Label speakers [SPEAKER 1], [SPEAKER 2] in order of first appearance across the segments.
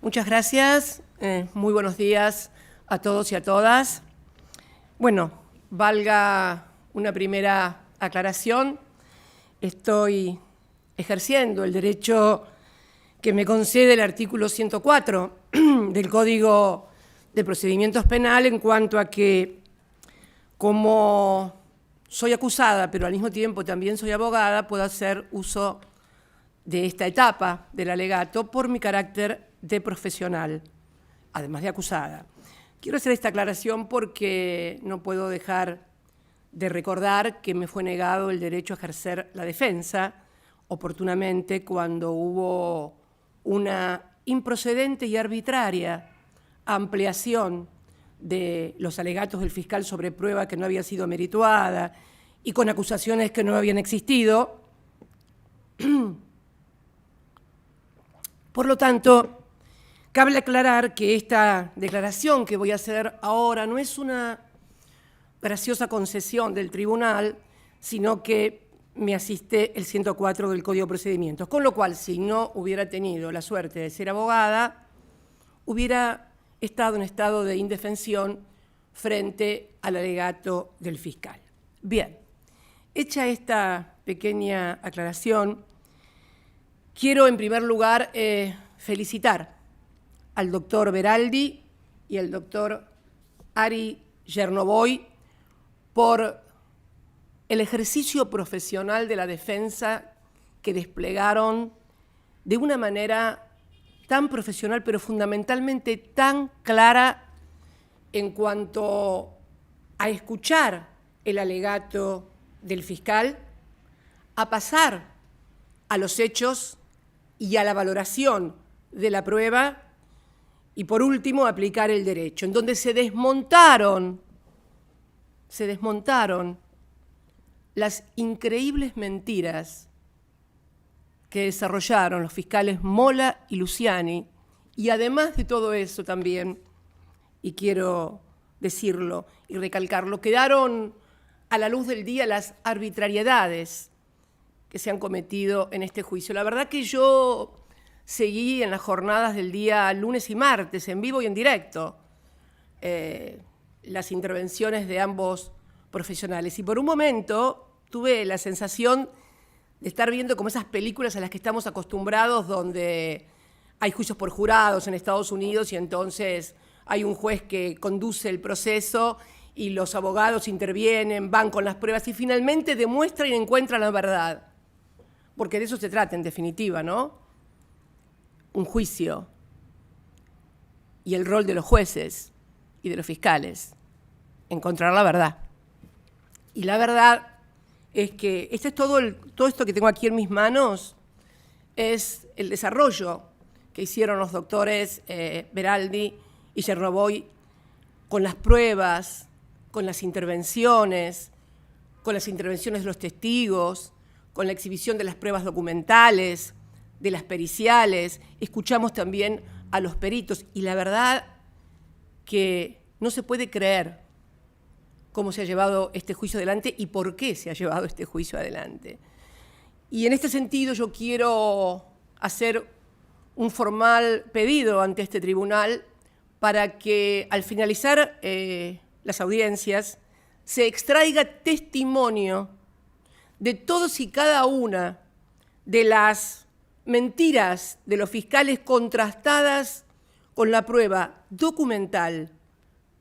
[SPEAKER 1] Muchas gracias. Muy buenos días a todos y a todas. Bueno, valga una primera aclaración. Estoy ejerciendo el derecho que me concede el artículo 104 del Código de Procedimientos Penales en cuanto a que, como soy acusada, pero al mismo tiempo también soy abogada, puedo hacer uso de esta etapa del alegato por mi carácter de profesional, además de acusada. Quiero hacer esta aclaración porque no puedo dejar de recordar que me fue negado el derecho a ejercer la defensa oportunamente cuando hubo una improcedente y arbitraria ampliación de los alegatos del fiscal sobre prueba que no había sido merituada y con acusaciones que no habían existido. Por lo tanto, cabe aclarar que esta declaración que voy a hacer ahora no es una graciosa concesión del tribunal, sino que me asiste el 104 del Código de Procedimientos, con lo cual, si no hubiera tenido la suerte de ser abogada, hubiera estado en estado de indefensión frente al alegato del fiscal. Bien, hecha esta pequeña aclaración, quiero en primer lugar felicitar al doctor Beraldi y al doctor Ari Chernovoy por el ejercicio profesional de la defensa que desplegaron de una manera tan profesional, pero fundamentalmente tan clara en cuanto a escuchar el alegato del fiscal, a pasar a los hechos y a la valoración de la prueba y, por último, aplicar el derecho, en donde se desmontaron las increíbles mentiras que desarrollaron los fiscales Mola y Luciani, y además de todo eso también, y quiero decirlo y recalcarlo, quedaron a la luz del día las arbitrariedades que se han cometido en este juicio. La verdad que yo seguí en las jornadas del día lunes y martes, en vivo y en directo, las intervenciones de ambos profesionales. Y por un momento tuve la sensación de estar viendo como esas películas a las que estamos acostumbrados, donde hay juicios por jurados en Estados Unidos y entonces hay un juez que conduce el proceso y los abogados intervienen, van con las pruebas y finalmente demuestran y encuentran la verdad. Porque de eso se trata en definitiva, ¿no? Un juicio y el rol de los jueces y de los fiscales, encontrar la verdad. Y la verdad es que todo esto que tengo aquí en mis manos es el desarrollo que hicieron los doctores Beraldi y Chernovoy con las pruebas, con las intervenciones de los testigos, con la exhibición de las pruebas documentales, de las periciales. Escuchamos también a los peritos y la verdad que no se puede creer cómo se ha llevado este juicio adelante y por qué se ha llevado este juicio adelante. Y en este sentido yo quiero hacer un formal pedido ante este tribunal para que al finalizar las audiencias se extraiga testimonio de todos y cada una de las mentiras de los fiscales contrastadas con la prueba documental,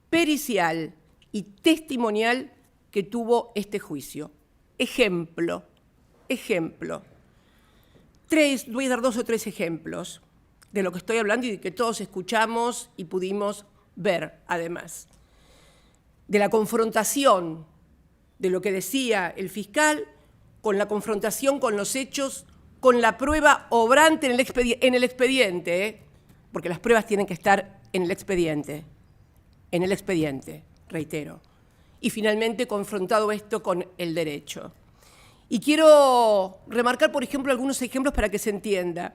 [SPEAKER 1] pericial y testimonial que tuvo este juicio. Ejemplo. Voy a dar 2 o 3 ejemplos de lo que estoy hablando y de que todos escuchamos y pudimos ver, además. De la confrontación de lo que decía el fiscal con la confrontación con los hechos, con la prueba obrante en el expediente, porque las pruebas tienen que estar en el expediente, reitero. Y finalmente confrontado esto con el derecho. Y quiero remarcar, por ejemplo, algunos ejemplos para que se entienda.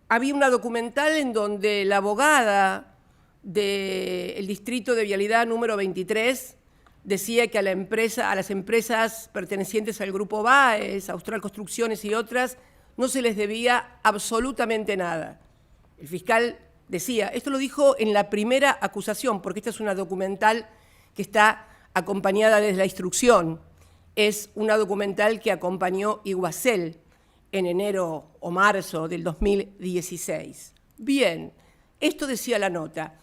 [SPEAKER 1] Había una documental en donde la abogada del distrito de vialidad número 23 decía que a las empresas pertenecientes al Grupo BAES, Austral Construcciones y otras, no se les debía absolutamente nada. El fiscal decía, esto lo dijo en la primera acusación, porque esta es una documental que está acompañada desde la instrucción. Es una documental que acompañó Iguacel en enero o marzo del 2016. Bien, esto decía la nota.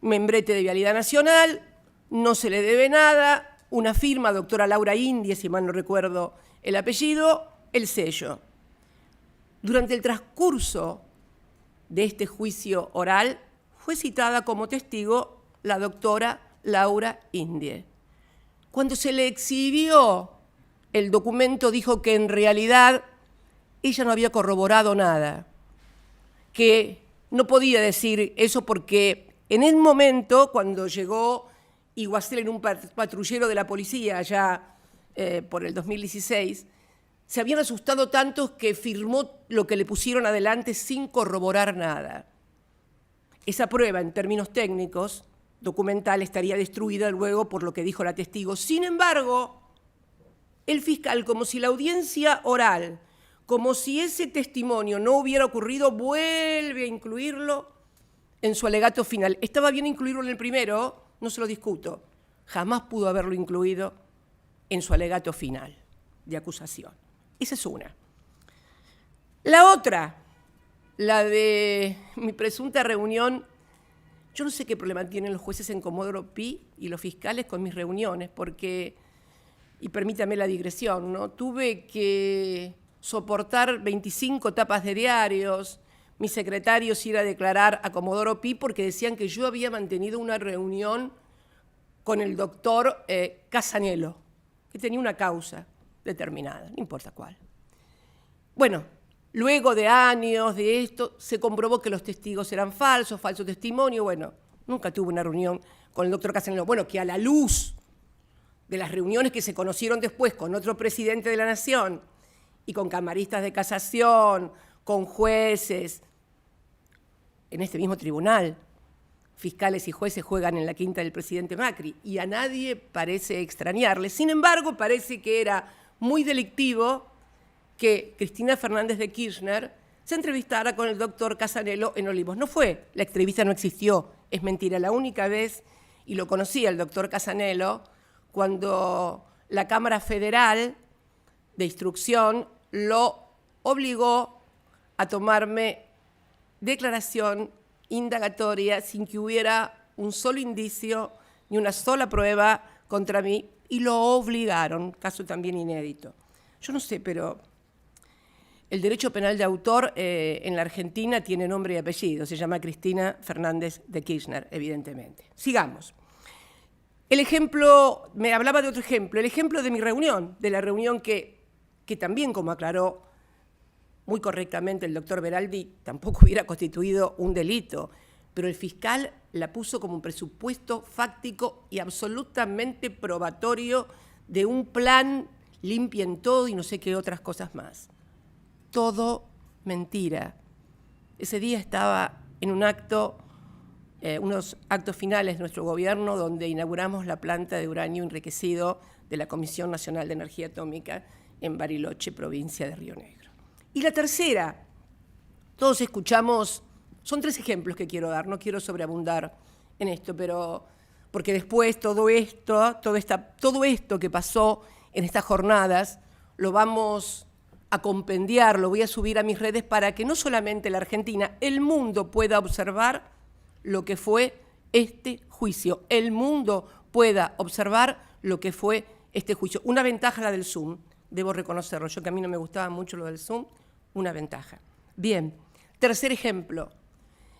[SPEAKER 1] Membrete de Vialidad Nacional, no se le debe nada, una firma, doctora Laura Indie, si mal no recuerdo el apellido, el sello. Durante el transcurso de este juicio oral, fue citada como testigo la doctora Laura Indie. Cuando se le exhibió el documento, dijo que en realidad ella no había corroborado nada, que no podía decir eso porque en el momento, cuando llegó Iguacel en un patrullero de la policía, allá por el 2016, se habían asustado tantos que firmó lo que le pusieron adelante sin corroborar nada. Esa prueba, en términos técnicos, documental, estaría destruida luego por lo que dijo la testigo. Sin embargo, el fiscal, como si la audiencia oral, como si ese testimonio no hubiera ocurrido, vuelve a incluirlo en su alegato final. Estaba bien incluirlo en el primero, no se lo discuto. Jamás pudo haberlo incluido en su alegato final de acusación. Esa es una. La otra, la de mi presunta reunión. Yo no sé qué problema tienen los jueces en Comodoro Pi y los fiscales con mis reuniones, porque, y permítame la digresión, ¿no? Tuve que soportar 25 tapas de diarios, mis secretarios ir a declarar a Comodoro Pi porque decían que yo había mantenido una reunión con el doctor Casanello, que tenía una causa determinada, no importa cuál. Bueno, luego de años de esto, se comprobó que los testigos eran falsos, falso testimonio. Bueno, nunca tuve una reunión con el doctor Casanello. Bueno, que a la luz de las reuniones que se conocieron después con otro presidente de la Nación y con camaristas de casación, con jueces, en este mismo tribunal, fiscales y jueces juegan en la quinta del presidente Macri y a nadie parece extrañarle. Sin embargo, parece que era muy delictivo que Cristina Fernández de Kirchner se entrevistara con el doctor Casanello en Olivos. No fue, la entrevista no existió, es mentira. La única vez, y lo conocía el doctor Casanello, cuando la Cámara Federal de Instrucción lo obligó a tomarme declaración indagatoria sin que hubiera un solo indicio ni una sola prueba contra mí, y lo obligaron, caso también inédito. Yo no sé, pero el derecho penal de autor en la Argentina tiene nombre y apellido, se llama Cristina Fernández de Kirchner, evidentemente. Sigamos. El ejemplo, me hablaba de otro ejemplo, el ejemplo de mi reunión, de la reunión que también, como aclaró muy correctamente el doctor Beraldi, tampoco hubiera constituido un delito, pero el fiscal la puso como un presupuesto fáctico y absolutamente probatorio de un plan limpien todo y no sé qué otras cosas más. Todo mentira. Ese día estaba en un acto, unos actos finales de nuestro gobierno donde inauguramos la planta de uranio enriquecido de la Comisión Nacional de Energía Atómica en Bariloche, provincia de Río Negro. Y la tercera, todos escuchamos, son tres ejemplos que quiero dar, no quiero sobreabundar en esto, pero porque después todo esto que pasó en estas jornadas lo vamos a compendiar, lo voy a subir a mis redes para que no solamente la Argentina, el mundo pueda observar lo que fue este juicio, el mundo pueda observar lo que fue este juicio. Una ventaja la del Zoom, debo reconocerlo, yo que a mí no me gustaba mucho lo del Zoom, una ventaja. Bien, tercer ejemplo,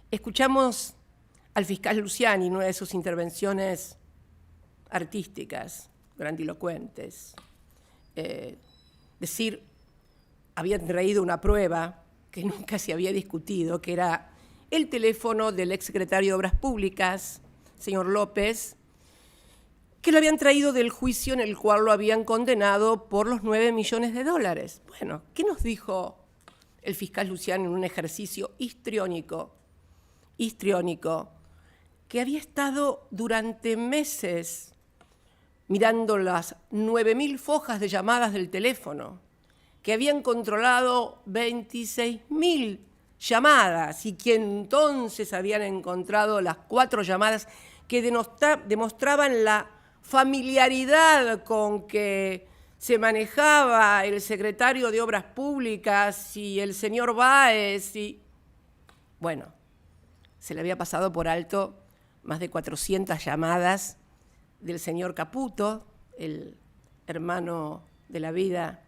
[SPEAKER 1] escuchamos al fiscal Luciani en una de sus intervenciones artísticas, grandilocuentes, decir, habían traído una prueba que nunca se había discutido, que era el teléfono del exsecretario de Obras Públicas, señor López, que lo habían traído del juicio en el cual lo habían condenado por los 9 millones de dólares. Bueno, ¿qué nos dijo el fiscal Luciani en un ejercicio histriónico, que había estado durante meses mirando las 9.000 fojas de llamadas del teléfono, que habían controlado 26.000 llamadas y que entonces habían encontrado las 4 llamadas que demostraban la familiaridad con que se manejaba el secretario de Obras Públicas y el señor Báez y... Bueno, se le había pasado por alto más de 400 llamadas del señor Caputo, el hermano de la vida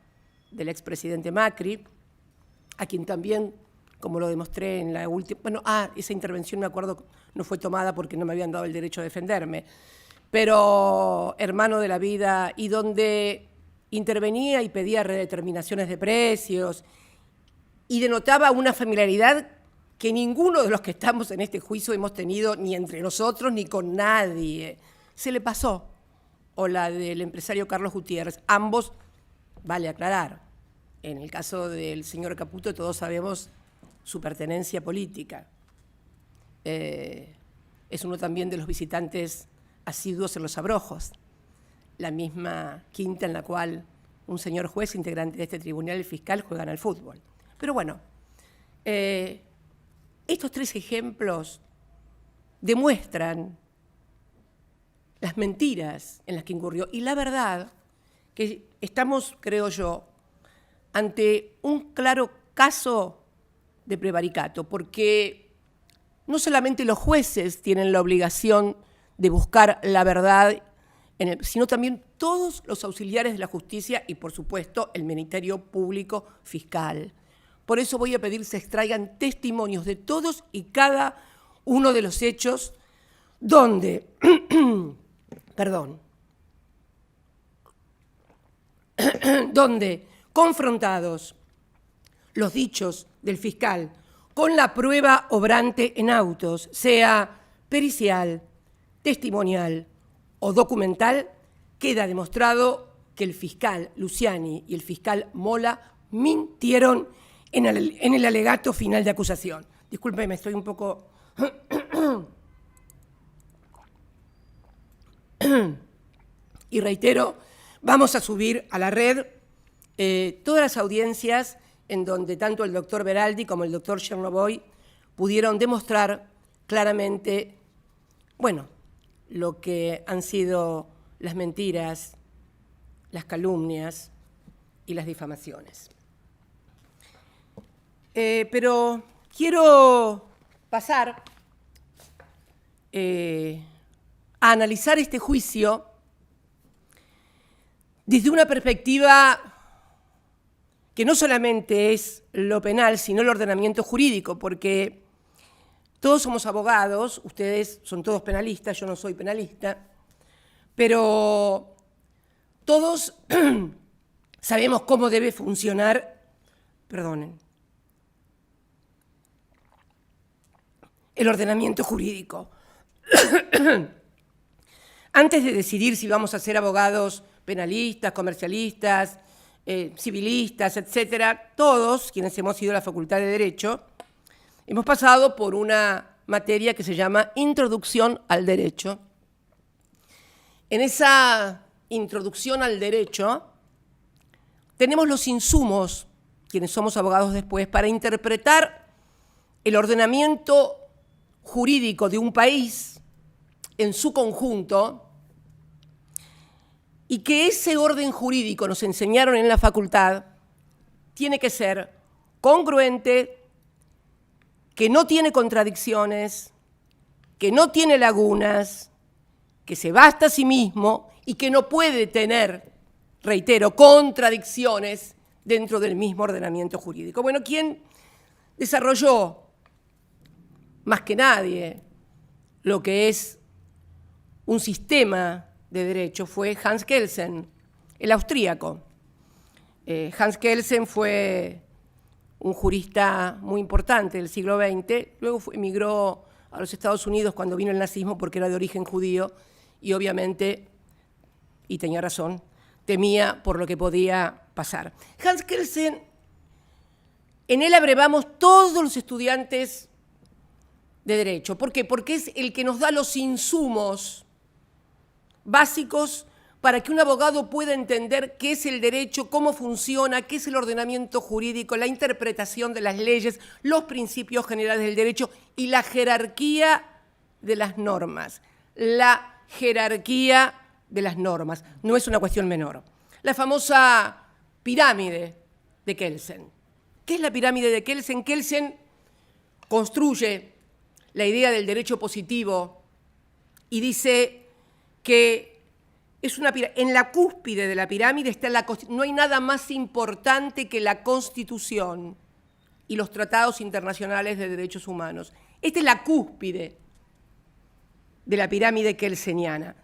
[SPEAKER 1] del expresidente Macri, a quien también, como lo demostré en la última... Bueno, esa intervención, me acuerdo, no fue tomada porque no me habían dado el derecho a defenderme, pero hermano de la vida, y donde intervenía y pedía redeterminaciones de precios, y denotaba una familiaridad que ninguno de los que estamos en este juicio hemos tenido ni entre nosotros ni con nadie. Se le pasó. O la del empresario Carlos Gutiérrez. Ambos, vale aclarar, en el caso del señor Caputo todos sabemos su pertenencia política. Es uno también de los visitantes asiduos en Los Abrojos, la misma quinta en la cual un señor juez integrante de este tribunal, el fiscal, juegan al fútbol. Pero bueno, estos 3 ejemplos demuestran las mentiras en las que incurrió. Y la verdad que estamos, creo yo, ante un claro caso de prevaricato, porque no solamente los jueces tienen la obligación de buscar la verdad, sino también todos los auxiliares de la justicia y, por supuesto, el Ministerio Público Fiscal. Por eso voy a pedir se extraigan testimonios de todos y cada uno de los hechos donde, donde confrontados los dichos del fiscal con la prueba obrante en autos, sea pericial, testimonial o documental, queda demostrado que el fiscal Luciani y el fiscal Mola mintieron en el alegato final de acusación. Discúlpeme, estoy un poco... Y reitero, vamos a subir a la red todas las audiencias en donde tanto el doctor Beraldi como el doctor Chernoboy pudieron demostrar claramente, bueno, lo que han sido las mentiras, las calumnias y las difamaciones. Pero quiero pasar a analizar este juicio desde una perspectiva que no solamente es lo penal, sino el ordenamiento jurídico, porque todos somos abogados, ustedes son todos penalistas, yo no soy penalista, pero todos sabemos cómo debe funcionar, el ordenamiento jurídico. Antes de decidir si vamos a ser abogados penalistas, comercialistas, civilistas, etcétera, todos quienes hemos ido a la Facultad de Derecho hemos pasado por una materia que se llama Introducción al Derecho. En esa introducción al derecho tenemos los insumos, quienes somos abogados después, para interpretar el ordenamiento jurídico de un país en su conjunto, y que ese orden jurídico, nos enseñaron en la facultad, tiene que ser congruente, que no tiene contradicciones, que no tiene lagunas, que se basta a sí mismo y que no puede tener, reitero, contradicciones dentro del mismo ordenamiento jurídico. Bueno, ¿quién desarrolló más que nadie lo que es un sistema de derecho? Fue Hans Kelsen, el austríaco. Hans Kelsen fue un jurista muy importante del siglo XX, luego emigró a los Estados Unidos cuando vino el nazismo porque era de origen judío y obviamente, y tenía razón, temía por lo que podía pasar. Hans Kelsen, en él abrevamos todos los estudiantes de Derecho. ¿Por qué? Porque es el que nos da los insumos básicos para que un abogado pueda entender qué es el derecho, cómo funciona, qué es el ordenamiento jurídico, la interpretación de las leyes, los principios generales del derecho y la jerarquía de las normas. La jerarquía de las normas no es una cuestión menor. La famosa pirámide de Kelsen. ¿Qué es la pirámide de Kelsen? Kelsen construye la idea del derecho positivo y dice que es una en la cúspide de la pirámide está no hay nada más importante que la Constitución y los tratados internacionales de derechos humanos. Esta es la cúspide de la pirámide kelseniana.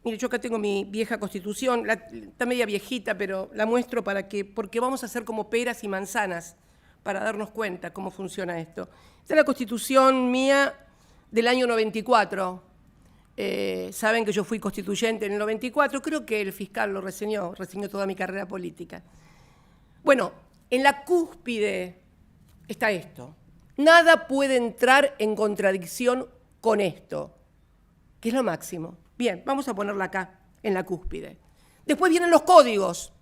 [SPEAKER 1] Mire, yo acá tengo mi vieja Constitución, está media viejita, pero la muestro porque vamos a hacer como peras y manzanas para darnos cuenta cómo funciona esto. Esta es la Constitución mía del año 94. Saben que yo fui constituyente en el 94, creo que el fiscal lo reseñó toda mi carrera política. Bueno, en la cúspide está esto. Nada puede entrar en contradicción con esto, que es lo máximo. Bien, vamos a ponerla acá, en la cúspide. Después vienen los códigos,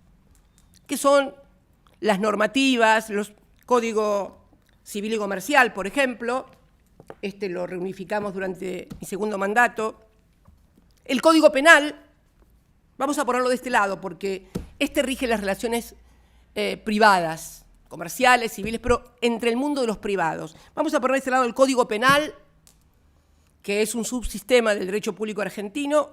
[SPEAKER 1] que son las normativas, los códigos civil y comercial, por ejemplo. Este lo reunificamos durante mi segundo mandato. El Código Penal, vamos a ponerlo de este lado, porque este rige las relaciones privadas, comerciales, civiles, pero entre el mundo de los privados. Vamos a poner de este lado el Código Penal, que es un subsistema del derecho público argentino,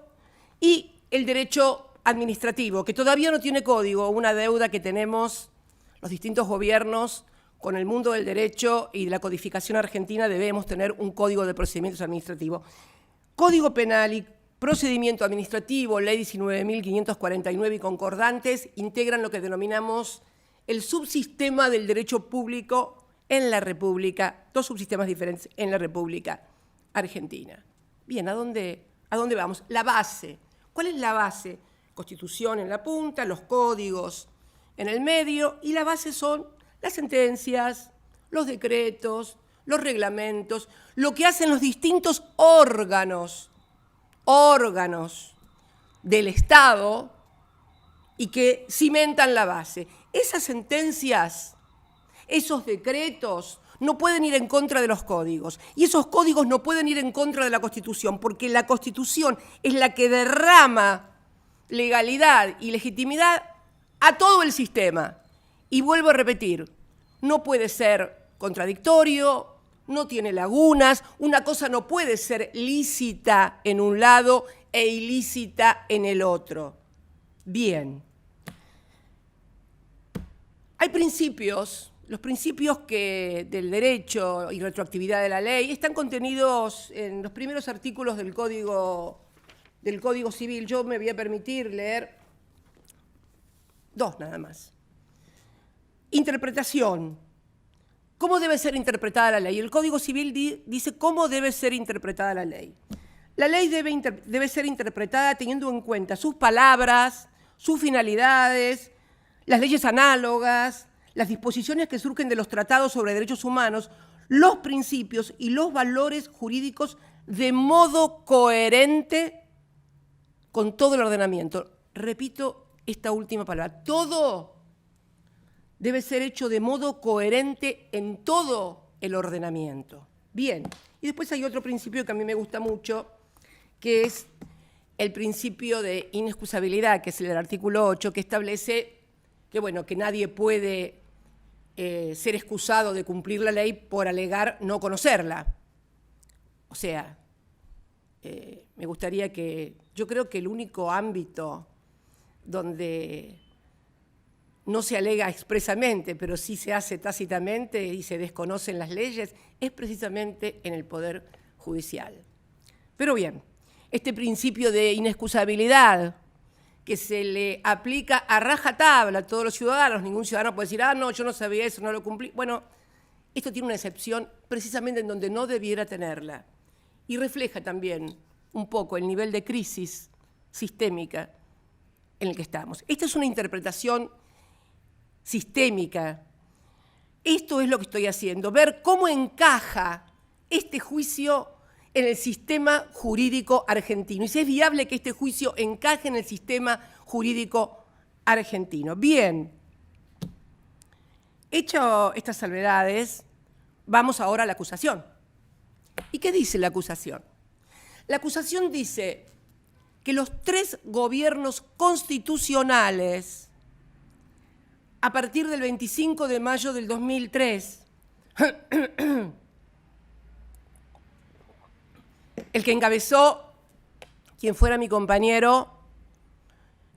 [SPEAKER 1] y el derecho administrativo, que todavía no tiene código, una deuda que tenemos los distintos gobiernos con el mundo del derecho y de la codificación argentina. Debemos tener un código de procedimientos administrativos. Código Penal y procedimiento administrativo, Ley 19.549 y concordantes, integran lo que denominamos el subsistema del derecho público en la República, dos subsistemas diferentes en la República Argentina. Bien, ¿a dónde vamos? La base. ¿Cuál es la base? Constitución en la punta, los códigos en el medio, y la base son las sentencias, los decretos, los reglamentos, lo que hacen los distintos órganos del Estado y que cimentan la base. Esas sentencias, esos decretos, no pueden ir en contra de los códigos, y esos códigos no pueden ir en contra de la Constitución, porque la Constitución es la que derrama legalidad y legitimidad a todo el sistema. Y vuelvo a repetir, no puede ser contradictorio, no tiene lagunas, una cosa no puede ser lícita en un lado e ilícita en el otro. Bien. Hay principios, los principios del derecho y retroactividad de la ley están contenidos en los primeros artículos del Código Civil. Yo me voy a permitir leer dos nada más. Interpretación. ¿Cómo debe ser interpretada la ley? El Código Civil dice cómo debe ser interpretada la ley. La ley debe ser interpretada teniendo en cuenta sus palabras, sus finalidades, las leyes análogas, las disposiciones que surgen de los tratados sobre derechos humanos, los principios y los valores jurídicos de modo coherente con todo el ordenamiento. Repito esta última palabra. Todo debe ser hecho de modo coherente en todo el ordenamiento. Bien, y después hay otro principio que a mí me gusta mucho, que es el principio de inexcusabilidad, que es el del artículo 8, que establece que nadie puede ser excusado de cumplir la ley por alegar no conocerla. O sea, me gustaría yo creo que el único ámbito donde no se alega expresamente, pero sí se hace tácitamente y se desconocen las leyes, es precisamente en el Poder Judicial. Pero bien, este principio de inexcusabilidad que se le aplica a rajatabla a todos los ciudadanos, ningún ciudadano puede decir, no, yo no sabía eso, no lo cumplí. Bueno, esto tiene una excepción precisamente en donde no debiera tenerla, y refleja también un poco el nivel de crisis sistémica en el que estamos. Esta es una interpretación sistémica. Esto es lo que estoy haciendo, ver cómo encaja este juicio en el sistema jurídico argentino y si es viable que este juicio encaje en el sistema jurídico argentino. Bien, hecho estas salvedades, vamos ahora a la acusación. ¿Y qué dice la acusación? La acusación dice que los 3 gobiernos constitucionales, a partir del 25 de mayo del 2003, el que encabezó quien fuera mi compañero,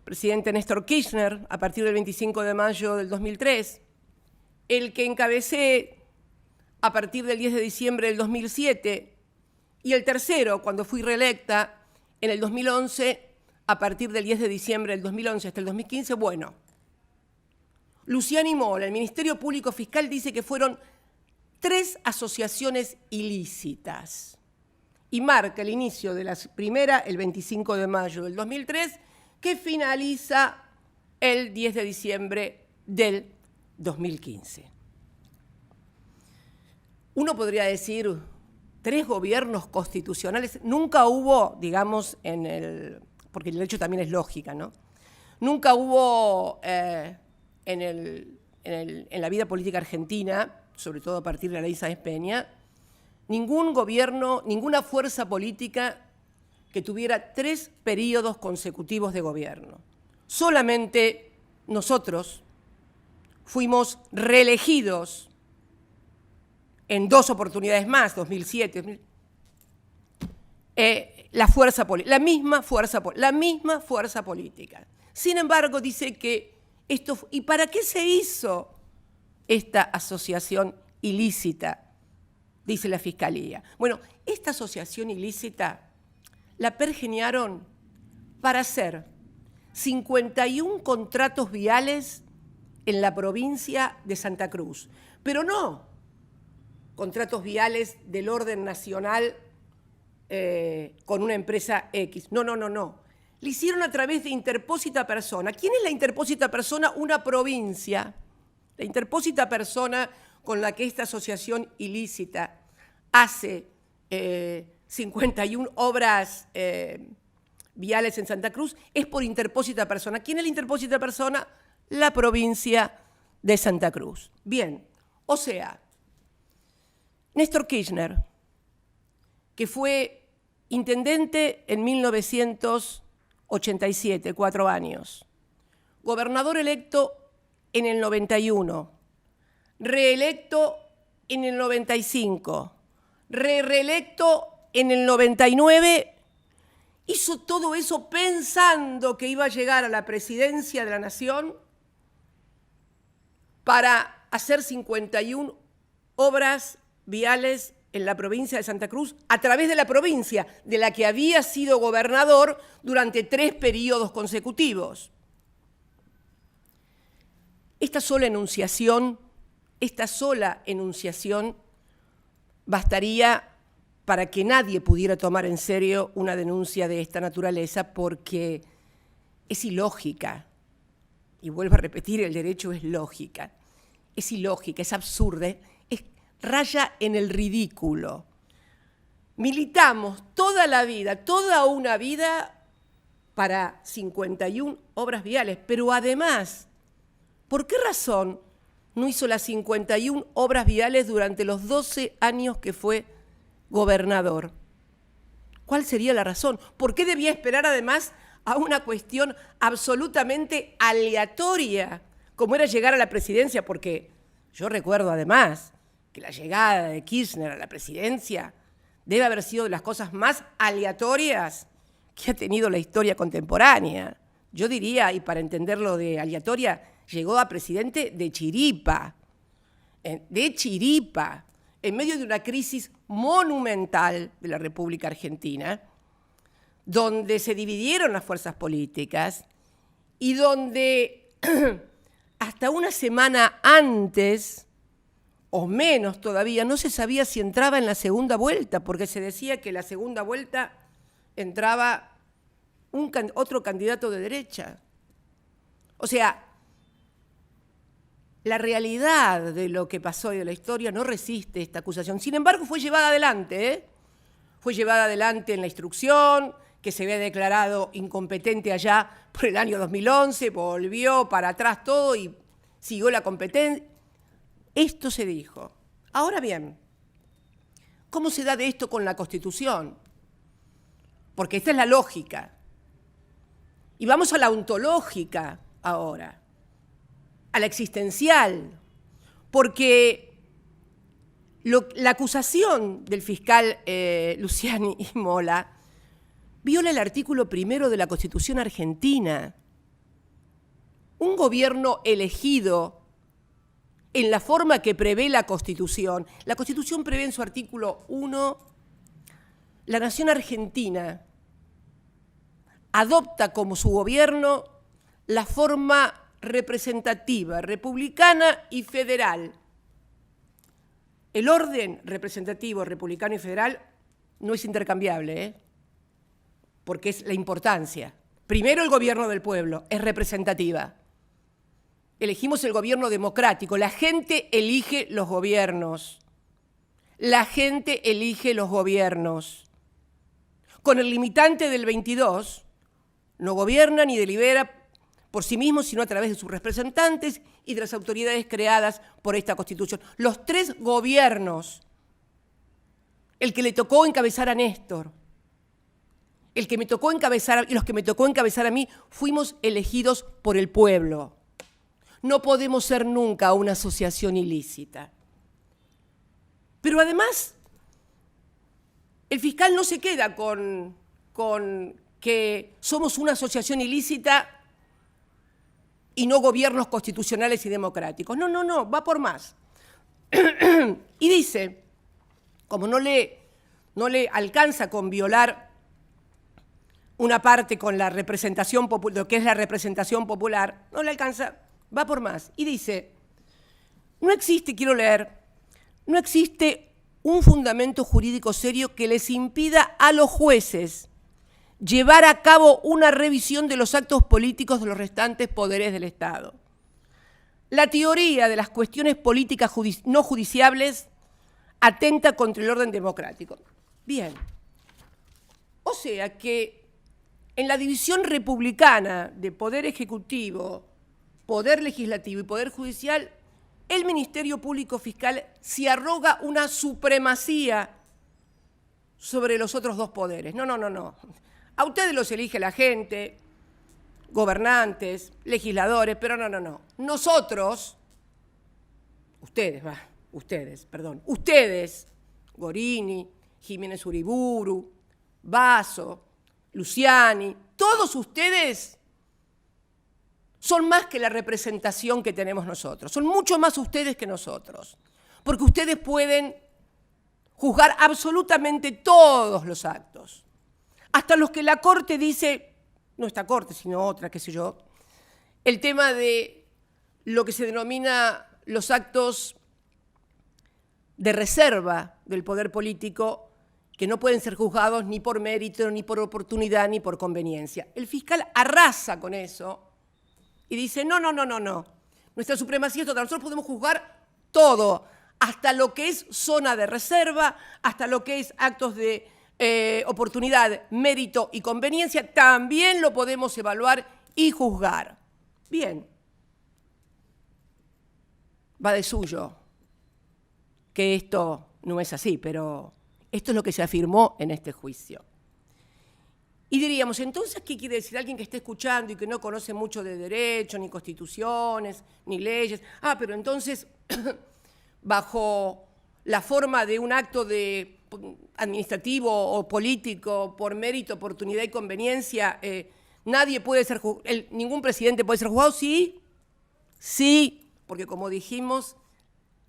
[SPEAKER 1] presidente Néstor Kirchner, a partir del 25 de mayo del 2003, el que encabecé a partir del 10 de diciembre del 2007, y el tercero, cuando fui reelecta en el 2011, a partir del 10 de diciembre del 2011 hasta el 2015, bueno, Luciani Mola, el Ministerio Público Fiscal, dice que fueron 3 asociaciones ilícitas y marca el inicio de la primera el 25 de mayo del 2003, que finaliza el 10 de diciembre del 2015. Uno podría decir, 3 gobiernos constitucionales, nunca hubo, digamos, porque el derecho también es lógica, ¿no? Nunca hubo en la vida política argentina, sobre todo a partir de la ley Sáenz Peña, ningún gobierno, ninguna fuerza política que tuviera 3 periodos consecutivos de gobierno. Solamente nosotros fuimos reelegidos en 2 oportunidades más, 2007, la misma fuerza política. Sin embargo, dice que ¿y para qué se hizo esta asociación ilícita? Dice la Fiscalía. Bueno, esta asociación ilícita la pergeniaron para hacer 51 contratos viales en la provincia de Santa Cruz, pero no contratos viales del orden nacional con una empresa X. No. Le hicieron a través de interpósita persona. ¿Quién es la interpósita persona? Una provincia. La interpósita persona con la que esta asociación ilícita hace 51 obras viales en Santa Cruz es por interpósita persona. ¿Quién es la interpósita persona? La provincia de Santa Cruz. Bien, o sea, Néstor Kirchner, que fue intendente en 1987, 4 años, gobernador electo en el 91, reelecto en el 95, reelecto en el 99, hizo todo eso pensando que iba a llegar a la presidencia de la Nación para hacer 51 obras viales en la provincia de Santa Cruz, a través de la provincia de la que había sido gobernador durante 3 periodos consecutivos. Esta sola enunciación bastaría para que nadie pudiera tomar en serio una denuncia de esta naturaleza, porque es ilógica. Y vuelvo a repetir, el derecho es lógica. Es ilógica, es absurda, raya en el ridículo. Militamos toda la vida, toda una vida para 51 obras viales, pero además, ¿por qué razón no hizo las 51 obras viales durante los 12 años que fue gobernador? ¿Cuál sería la razón? ¿Por qué debía esperar además a una cuestión absolutamente aleatoria, como era llegar a la presidencia? Porque yo recuerdo además que la llegada de Kirchner a la presidencia debe haber sido de las cosas más aleatorias que ha tenido la historia contemporánea. Yo diría, y para entenderlo de aleatoria, llegó a presidente de chiripa, en medio de una crisis monumental de la República Argentina, donde se dividieron las fuerzas políticas y donde hasta una semana antes, o menos todavía, no se sabía si entraba en la segunda vuelta, porque se decía que en la segunda vuelta entraba otro candidato de derecha. O sea, la realidad de lo que pasó y de la historia no resiste esta acusación. Sin embargo, fue llevada adelante, fue llevada adelante en la instrucción, que se había declarado incompetente allá por el año 2011, volvió para atrás todo y siguió la competencia. Esto se dijo. Ahora bien, ¿cómo se da de esto con la Constitución? Porque esta es la lógica. Y vamos a la ontológica ahora, a la existencial, porque la acusación del fiscal Luciani y Mola viola el artículo 1 de la Constitución argentina. Un gobierno elegido en la forma que prevé la Constitución. La Constitución prevé en su artículo 1, la nación argentina adopta como su gobierno la forma representativa, republicana y federal. El orden representativo, republicano y federal no es intercambiable, porque es la importancia. Primero el gobierno del pueblo, es representativa. Elegimos el gobierno democrático, la gente elige los gobiernos. La gente elige los gobiernos. Con el limitante del 22, no gobierna ni delibera por sí mismo, sino a través de sus representantes y de las autoridades creadas por esta Constitución. Los tres gobiernos, el que le tocó encabezar a Néstor, el que me tocó encabezar y los que me tocó encabezar a mí, fuimos elegidos por el pueblo. No podemos ser nunca una asociación ilícita. Pero además, el fiscal no se queda con que somos una asociación ilícita y no gobiernos constitucionales y democráticos. No, va por más. Y dice, como no le alcanza con violar una parte con la representación popular, lo que es la representación popular, no le alcanza, va por más. Y dice, no existe, quiero leer, no existe un fundamento jurídico serio que les impida a los jueces llevar a cabo una revisión de los actos políticos de los restantes poderes del Estado. La teoría de las cuestiones políticas no judiciables atenta contra el orden democrático. Bien. O sea que en la división republicana de poder ejecutivo, poder legislativo y poder judicial, el Ministerio Público Fiscal se arroga una supremacía sobre los otros dos poderes. No. A ustedes los elige la gente, gobernantes, legisladores, pero no. Nosotros, ustedes, Gorini, Jiménez Uriburu, Basso, Luciani, todos ustedes son más que la representación que tenemos nosotros, son mucho más ustedes que nosotros, porque ustedes pueden juzgar absolutamente todos los actos, hasta los que la Corte dice, no esta Corte, sino otra, qué sé yo, el tema de lo que se denomina los actos de reserva del poder político, que no pueden ser juzgados ni por mérito, ni por oportunidad, ni por conveniencia. El fiscal arrasa con eso y dice, no. Nuestra supremacía es total. Nosotros podemos juzgar todo, hasta lo que es zona de reserva, hasta lo que es actos de oportunidad, mérito y conveniencia, también lo podemos evaluar y juzgar. Bien. Va de suyo que esto no es así, pero esto es lo que se afirmó en este juicio. Y diríamos, entonces, ¿qué quiere decir alguien que esté escuchando y que no conoce mucho de derecho, ni constituciones, ni leyes? Pero entonces, bajo la forma de un acto administrativo o político, por mérito, oportunidad y conveniencia, nadie puede ser ningún presidente puede ser juzgado. Sí, porque como dijimos,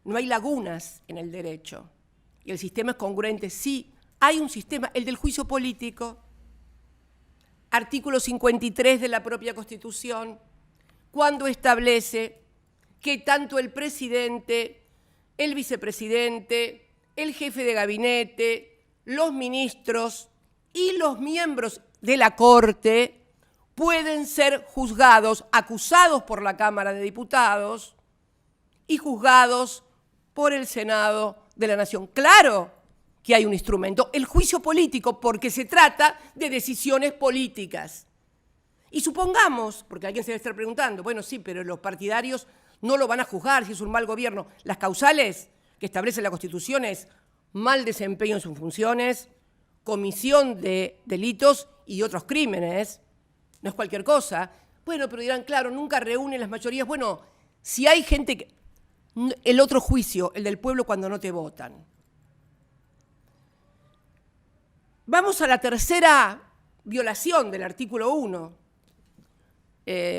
[SPEAKER 1] no hay lagunas en el derecho. Y el sistema es congruente. Sí, hay un sistema, el del juicio político. Artículo 53 de la propia Constitución, cuando establece que tanto el presidente, el vicepresidente, el jefe de gabinete, los ministros y los miembros de la Corte pueden ser juzgados, acusados por la Cámara de Diputados y juzgados por el Senado de la Nación. Claro que hay un instrumento, el juicio político, porque se trata de decisiones políticas. Y supongamos, porque alguien se debe estar preguntando, bueno, sí, pero los partidarios no lo van a juzgar si es un mal gobierno. Las causales que establece la Constitución es mal desempeño en sus funciones, comisión de delitos y otros crímenes. No es cualquier cosa. Bueno, pero dirán, claro, nunca reúnen las mayorías. Bueno, si hay gente que... El otro juicio, el del pueblo cuando no te votan. Vamos a la tercera violación del artículo 1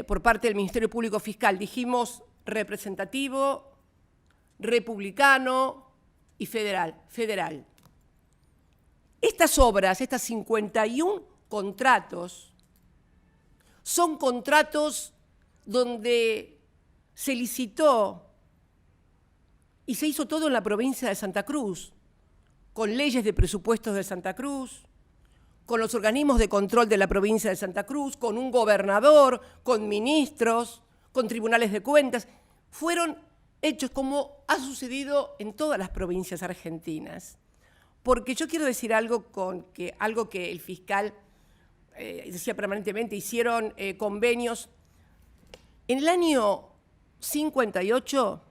[SPEAKER 1] por parte del Ministerio Público Fiscal. Dijimos representativo, republicano y federal. Estas obras, estas 51 contratos, son contratos donde se licitó y se hizo todo en la provincia de Santa Cruz, con leyes de presupuestos de Santa Cruz, con los organismos de control de la provincia de Santa Cruz, con un gobernador, con ministros, con tribunales de cuentas. Fueron hechos como ha sucedido en todas las provincias argentinas. Porque yo quiero decir algo que el fiscal decía permanentemente, hicieron convenios. En el año 58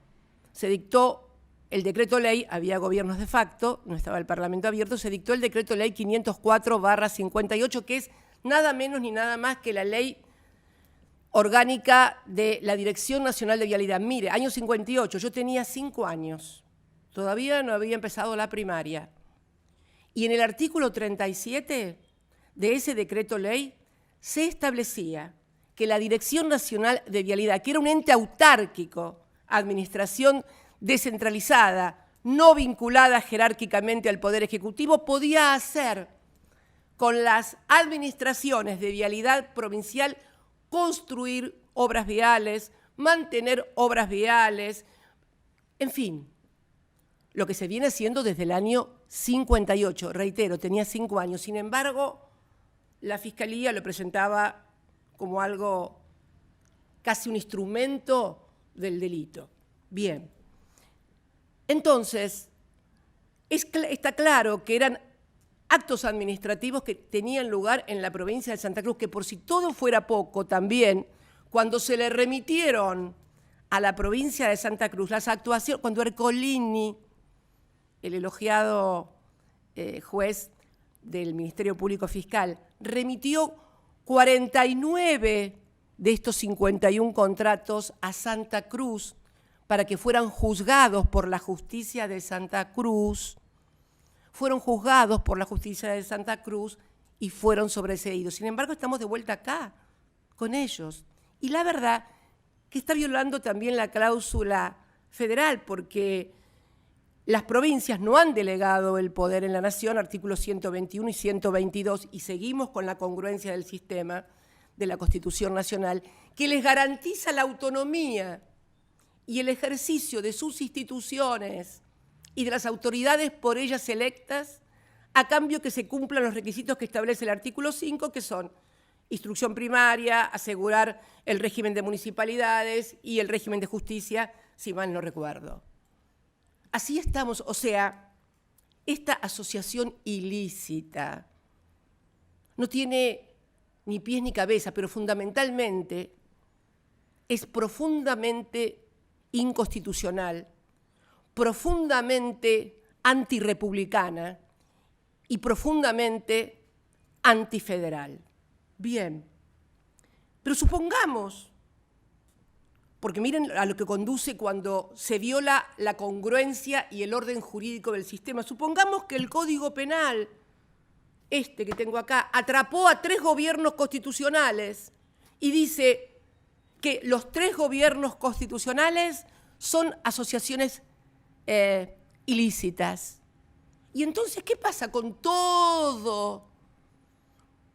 [SPEAKER 1] se dictó el decreto ley, había gobiernos de facto, no estaba el Parlamento abierto, se dictó el decreto ley 504/58, que es nada menos ni nada más que la ley orgánica de la Dirección Nacional de Vialidad. Mire, año 58, yo tenía 5 años, todavía no había empezado la primaria. Y en el artículo 37 de ese decreto ley se establecía que la Dirección Nacional de Vialidad, que era un ente autárquico, administración descentralizada, no vinculada jerárquicamente al Poder Ejecutivo, podía hacer con las administraciones de vialidad provincial construir obras viales, mantener obras viales, en fin, lo que se viene haciendo desde el año 58. Reitero, tenía 5 años. Sin embargo, la Fiscalía lo presentaba como algo, casi un instrumento del delito. Bien. Entonces, está claro que eran actos administrativos que tenían lugar en la provincia de Santa Cruz, que por si todo fuera poco también, cuando se le remitieron a la provincia de Santa Cruz las actuaciones, cuando Ercolini, el elogiado juez del Ministerio Público Fiscal, remitió 49 de estos 51 contratos a Santa Cruz para que fueran juzgados por la justicia de Santa Cruz, fueron juzgados por la justicia de Santa Cruz y fueron sobreseídos. Sin embargo, estamos de vuelta acá con ellos. Y la verdad que está violando también la cláusula federal, porque las provincias no han delegado el poder en la nación, artículos 121 y 122, y seguimos con la congruencia del sistema de la Constitución Nacional, que les garantiza la autonomía y el ejercicio de sus instituciones y de las autoridades por ellas electas, a cambio que se cumplan los requisitos que establece el artículo 5, que son instrucción primaria, asegurar el régimen de municipalidades y el régimen de justicia, si mal no recuerdo. Así estamos, o sea, esta asociación ilícita no tiene ni pies ni cabeza, pero fundamentalmente es profundamente inconstitucional, profundamente antirrepublicana y profundamente antifederal. Bien, pero supongamos, porque miren a lo que conduce cuando se viola la congruencia y el orden jurídico del sistema, supongamos que el Código Penal, que tengo acá, atrapó a 3 gobiernos constitucionales y dice que los 3 gobiernos constitucionales son asociaciones ilícitas. Y entonces, ¿qué pasa con todo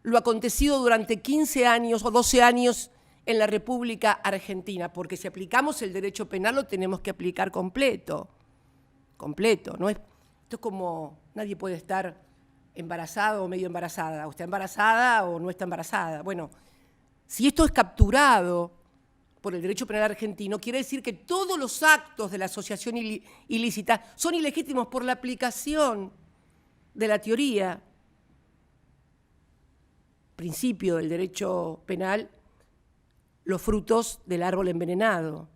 [SPEAKER 1] lo acontecido durante 15 años o 12 años en la República Argentina? Porque si aplicamos el derecho penal lo tenemos que aplicar completo, ¿no? Esto es como nadie puede estar embarazado o medio embarazada, o está embarazada o no está embarazada. Bueno, si esto es capturado por el derecho penal argentino, quiere decir que todos los actos de la asociación ilícita son ilegítimos por la aplicación de la teoría, principio del derecho penal, los frutos del árbol envenenado.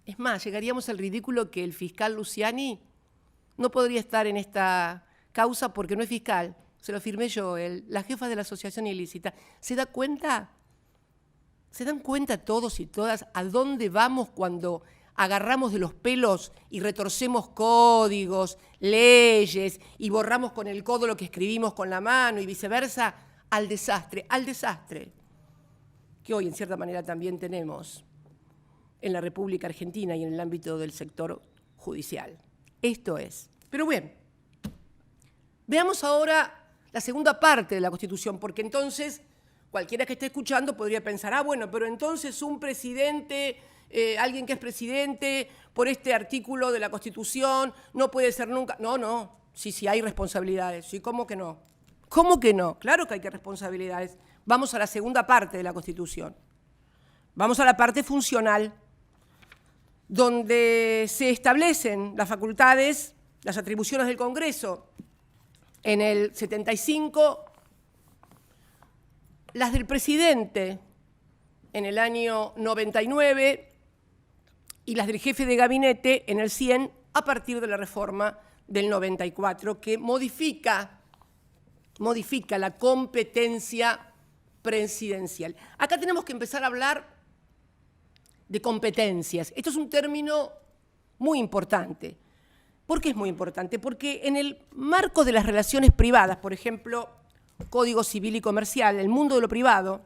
[SPEAKER 1] Es más, llegaríamos al ridículo que el fiscal Luciani no podría estar en esta causa porque no es fiscal, se lo firmé yo, la jefa de la asociación ilícita. ¿Se da cuenta? ¿Se dan cuenta todos y todas a dónde vamos cuando agarramos de los pelos y retorcemos códigos, leyes y borramos con el codo lo que escribimos con la mano y viceversa? Al desastre que hoy en cierta manera también tenemos en la República Argentina y en el ámbito del sector judicial. Esto es. Pero bien, veamos ahora la segunda parte de la Constitución, porque entonces cualquiera que esté escuchando podría pensar, bueno, pero entonces un presidente, alguien que es presidente por este artículo de la Constitución no puede ser nunca. No, sí, hay responsabilidades. Sí, ¿cómo que no? ¿Cómo que no? Claro que hay que responsabilidades. Vamos a la segunda parte de la Constitución. Vamos a la parte funcional, donde se establecen las facultades, las atribuciones del Congreso. En el 75, las del presidente en el año 99 y las del jefe de gabinete en el 100 a partir de la reforma del 94, que modifica la competencia presidencial. Acá tenemos que empezar a hablar de competencias. Esto es un término muy importante. ¿Por qué es muy importante? Porque en el marco de las relaciones privadas, por ejemplo, Código Civil y Comercial, en el mundo de lo privado,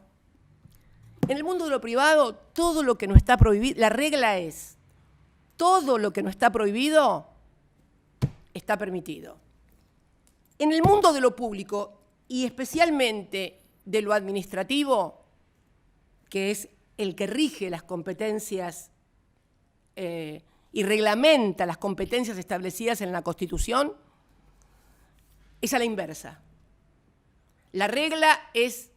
[SPEAKER 1] todo lo que no está prohibido, la regla es, todo lo que no está prohibido está permitido. En el mundo de lo público, y especialmente de lo administrativo, que es el que rige las competencias y reglamenta las competencias establecidas en la Constitución, es a la inversa. La regla es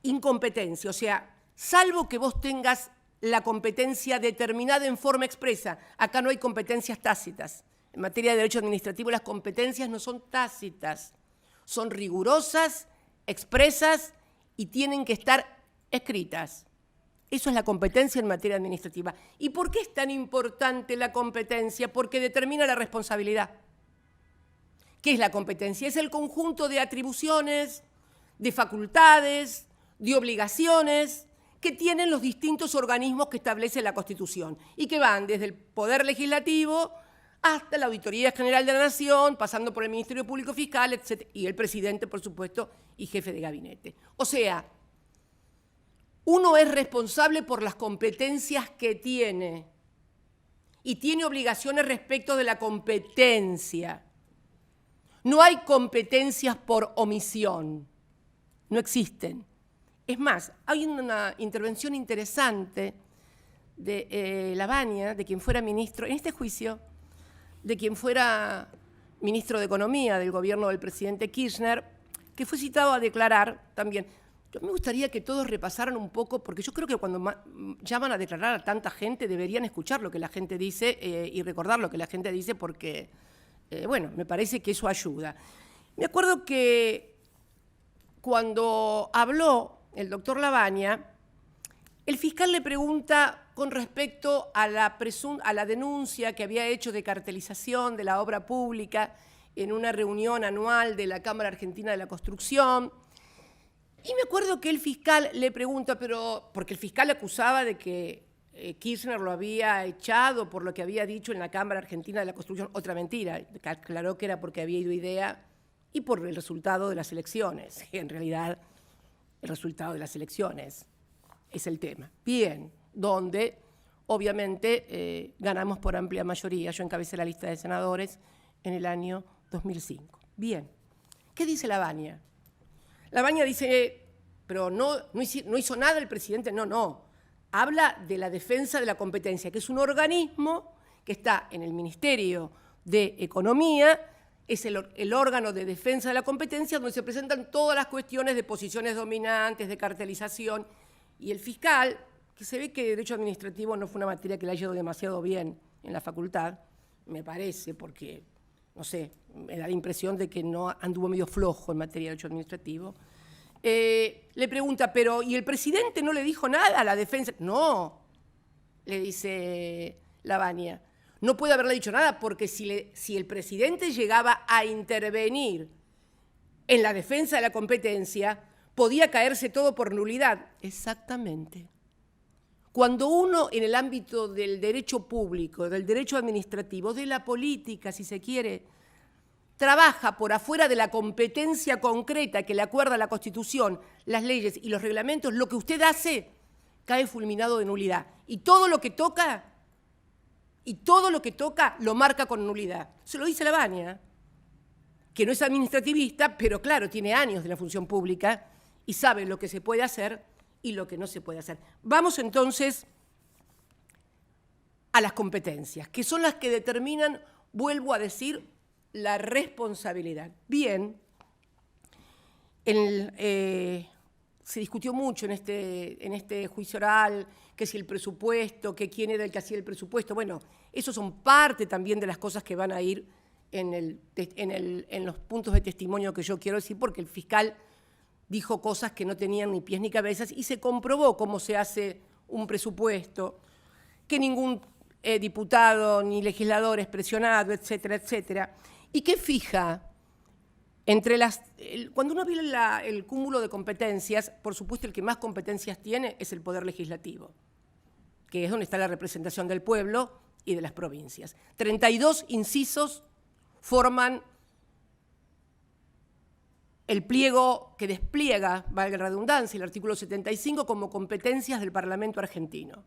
[SPEAKER 1] incompetencia, o sea, salvo que vos tengas la competencia determinada en forma expresa. Acá no hay competencias tácitas. En materia de derecho administrativo las competencias no son tácitas, son rigurosas, expresas y tienen que estar escritas. Eso es la competencia en materia administrativa. ¿Y por qué es tan importante la competencia? Porque determina la responsabilidad. ¿Qué es la competencia? Es el conjunto de atribuciones, de facultades, de obligaciones que tienen los distintos organismos que establece la Constitución y que van desde el Poder Legislativo hasta la Auditoría General de la Nación, pasando por el Ministerio Público Fiscal, etc., y el presidente, por supuesto, y jefe de gabinete. O sea, uno es responsable por las competencias que tiene y tiene obligaciones respecto de la competencia. No hay competencias por omisión, no existen. Es más, hay una intervención interesante de Lavagna, de quien fuera ministro, en este juicio, de quien fuera ministro de Economía del gobierno del presidente Kirchner, que fue citado a declarar también. Yo me gustaría que todos repasaran un poco, porque yo creo que cuando llaman a declarar a tanta gente deberían escuchar lo que la gente dice y recordar lo que la gente dice porque, bueno, me parece que eso ayuda. Me acuerdo que cuando habló el doctor Lavagna, el fiscal le pregunta con respecto a la denuncia que había hecho de cartelización de la obra pública en una reunión anual de la Cámara Argentina de la Construcción. Y me acuerdo que el fiscal le pregunta, pero porque el fiscal le acusaba de que Kirchner lo había echado por lo que había dicho en la Cámara Argentina de la Construcción. Otra mentira, aclaró que era porque había ido idea y por el resultado de las elecciones. En realidad, el resultado de las elecciones es el tema. Bien, donde obviamente ganamos por amplia mayoría. Yo encabecé la lista de senadores en el año 2005. Bien, ¿qué dice Lavagna? Lavagna dice, pero no hizo nada el presidente. No. Habla de la defensa de la competencia, que es un organismo que está en el Ministerio de Economía, es el órgano de defensa de la competencia donde se presentan todas las cuestiones de posiciones dominantes, de cartelización. Y el fiscal, que se ve que derecho administrativo no fue una materia que le haya ido demasiado bien en la facultad, me parece, porque no sé, me da la impresión de que no anduvo medio flojo en materia de derecho administrativo. Le pregunta, pero ¿y el presidente no le dijo nada a la defensa? No, le dice Lavagna, no puede haberle dicho nada porque si el presidente llegaba a intervenir en la defensa de la competencia, podía caerse todo por nulidad. Exactamente. Cuando uno en el ámbito del derecho público, del derecho administrativo, de la política, si se quiere, trabaja por afuera de la competencia concreta que le acuerda la Constitución, las leyes y los reglamentos, lo que usted hace cae fulminado de nulidad. Y todo lo que toca lo marca con nulidad. Se lo dice Lavagna, que no es administrativista, pero claro, tiene años de la función pública y sabe lo que se puede hacer y lo que no se puede hacer. Vamos entonces a las competencias, que son las que determinan, vuelvo a decir, la responsabilidad. Bien, se discutió mucho en este juicio oral, que si el presupuesto, que quién era el que hacía el presupuesto. Bueno, eso son parte también de las cosas que van a ir en los puntos de testimonio que yo quiero decir, porque el fiscal dijo cosas que no tenían ni pies ni cabezas y se comprobó cómo se hace un presupuesto, que ningún diputado ni legislador es presionado, etcétera, etcétera. ¿Y qué fija? Cuando uno ve el cúmulo de competencias, por supuesto el que más competencias tiene es el Poder Legislativo, que es donde está la representación del pueblo y de las provincias. 32 incisos forman el pliego que despliega, valga la redundancia, el artículo 75 como competencias del Parlamento argentino.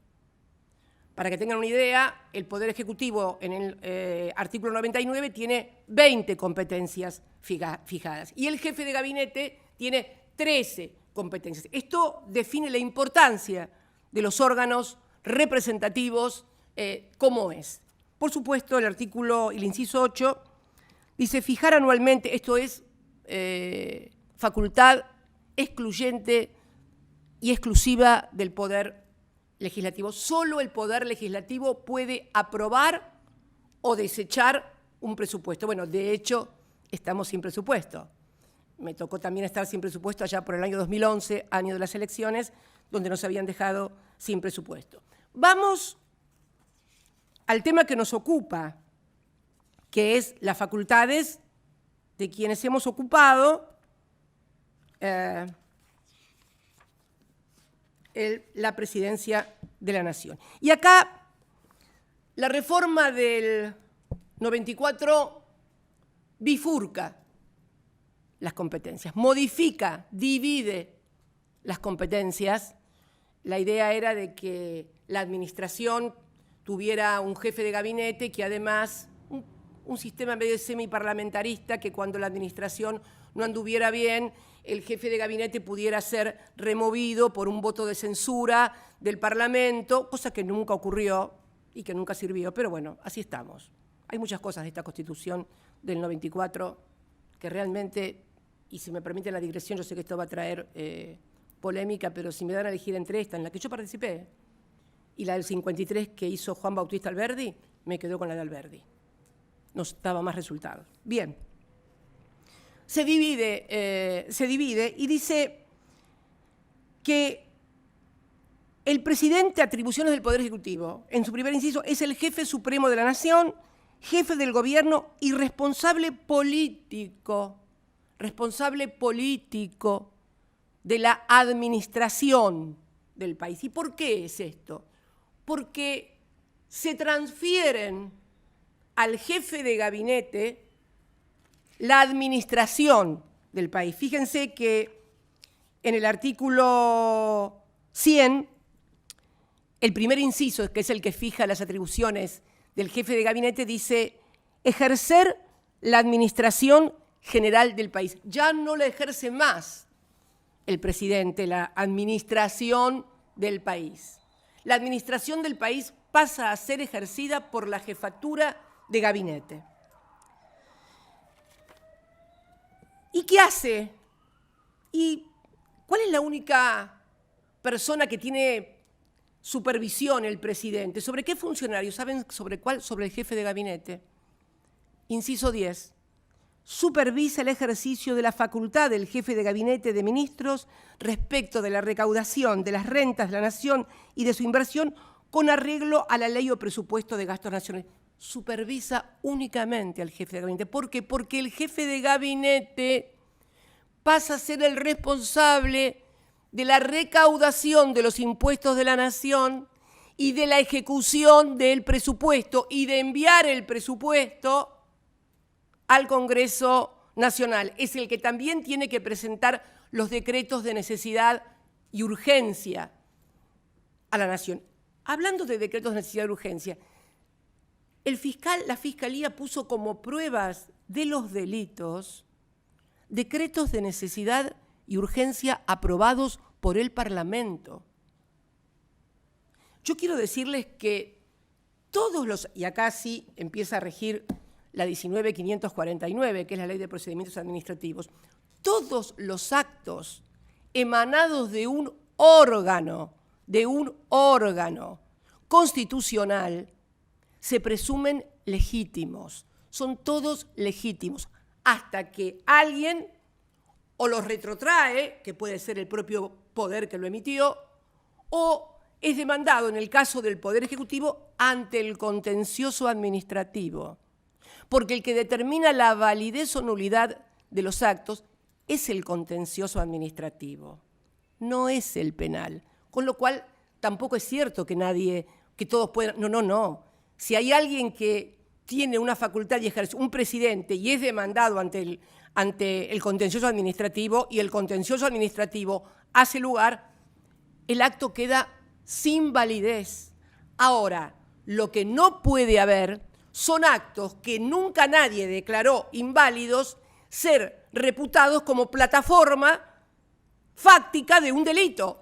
[SPEAKER 1] Para que tengan una idea, el Poder Ejecutivo en el artículo 99 tiene 20 competencias fijadas y el jefe de gabinete tiene 13 competencias. Esto define la importancia de los órganos representativos, cómo es. Por supuesto, el inciso 8, dice fijar anualmente, esto es facultad excluyente y exclusiva del Poder Legislativo. Solo el Poder Legislativo puede aprobar o desechar un presupuesto. Bueno, de hecho, estamos sin presupuesto. Me tocó también estar sin presupuesto allá por el año 2011, año de las elecciones, donde nos habían dejado sin presupuesto. Vamos al tema que nos ocupa, que es las facultades de quienes hemos ocupado la presidencia de la Nación. Y acá la reforma del 94 bifurca las competencias, modifica, divide las competencias. La idea era de que la administración tuviera un jefe de gabinete que además un sistema medio semiparlamentarista, que cuando la administración no anduviera bien, el jefe de gabinete pudiera ser removido por un voto de censura del Parlamento, cosa que nunca ocurrió y que nunca sirvió, pero bueno, así estamos. Hay muchas cosas de esta Constitución del 94 que realmente, y si me permiten la digresión, yo sé que esto va a traer polémica, pero si me dan a elegir entre esta, en la que yo participé, y la del 53 que hizo Juan Bautista Alberdi, me quedo con la de Alberdi. Nos daba más resultados. Bien. Se divide y dice que el presidente, atribuciones del Poder Ejecutivo, en su primer inciso, es el jefe supremo de la nación, jefe del gobierno y responsable político de la administración del país. ¿Y por qué es esto? Porque se transfieren al jefe de gabinete la administración del país. Fíjense que en el artículo 100, el primer inciso, que es el que fija las atribuciones del jefe de gabinete, dice ejercer la administración general del país. Ya no la ejerce más el presidente, la administración del país. La administración del país pasa a ser ejercida por la jefatura de gabinete. ¿Y qué hace? ¿Y cuál es la única persona que tiene supervisión el presidente? ¿Sobre qué funcionario? ¿Saben sobre cuál? Sobre el jefe de gabinete. Inciso 10. Supervisa el ejercicio de la facultad del jefe de gabinete de ministros respecto de la recaudación de las rentas de la nación y de su inversión con arreglo a la ley o presupuesto de gastos nacionales. Supervisa únicamente al jefe de gabinete. ¿Por qué? Porque el jefe de gabinete pasa a ser el responsable de la recaudación de los impuestos de la nación y de la ejecución del presupuesto y de enviar el presupuesto al Congreso Nacional. Es el que también tiene que presentar los decretos de necesidad y urgencia a la Nación. Hablando de decretos de necesidad y urgencia, la Fiscalía puso como pruebas de los delitos decretos de necesidad y urgencia aprobados por el Parlamento. Yo quiero decirles que todos los, y acá sí empieza a regir la 19.549, que es la Ley de Procedimientos Administrativos, todos los actos emanados de un órgano constitucional se presumen legítimos, son todos legítimos, hasta que alguien o los retrotrae, que puede ser el propio poder que lo emitió, o es demandado, en el caso del Poder Ejecutivo, ante el contencioso administrativo. Porque el que determina la validez o nulidad de los actos es el contencioso administrativo, no es el penal. Con lo cual, tampoco es cierto que todos puedan... No. Si hay alguien que tiene una facultad y ejerce, un presidente, y es demandado ante el contencioso administrativo, y el contencioso administrativo hace lugar, el acto queda sin validez. Ahora, lo que no puede haber son actos que nunca nadie declaró inválidos ser reputados como plataforma fáctica de un delito.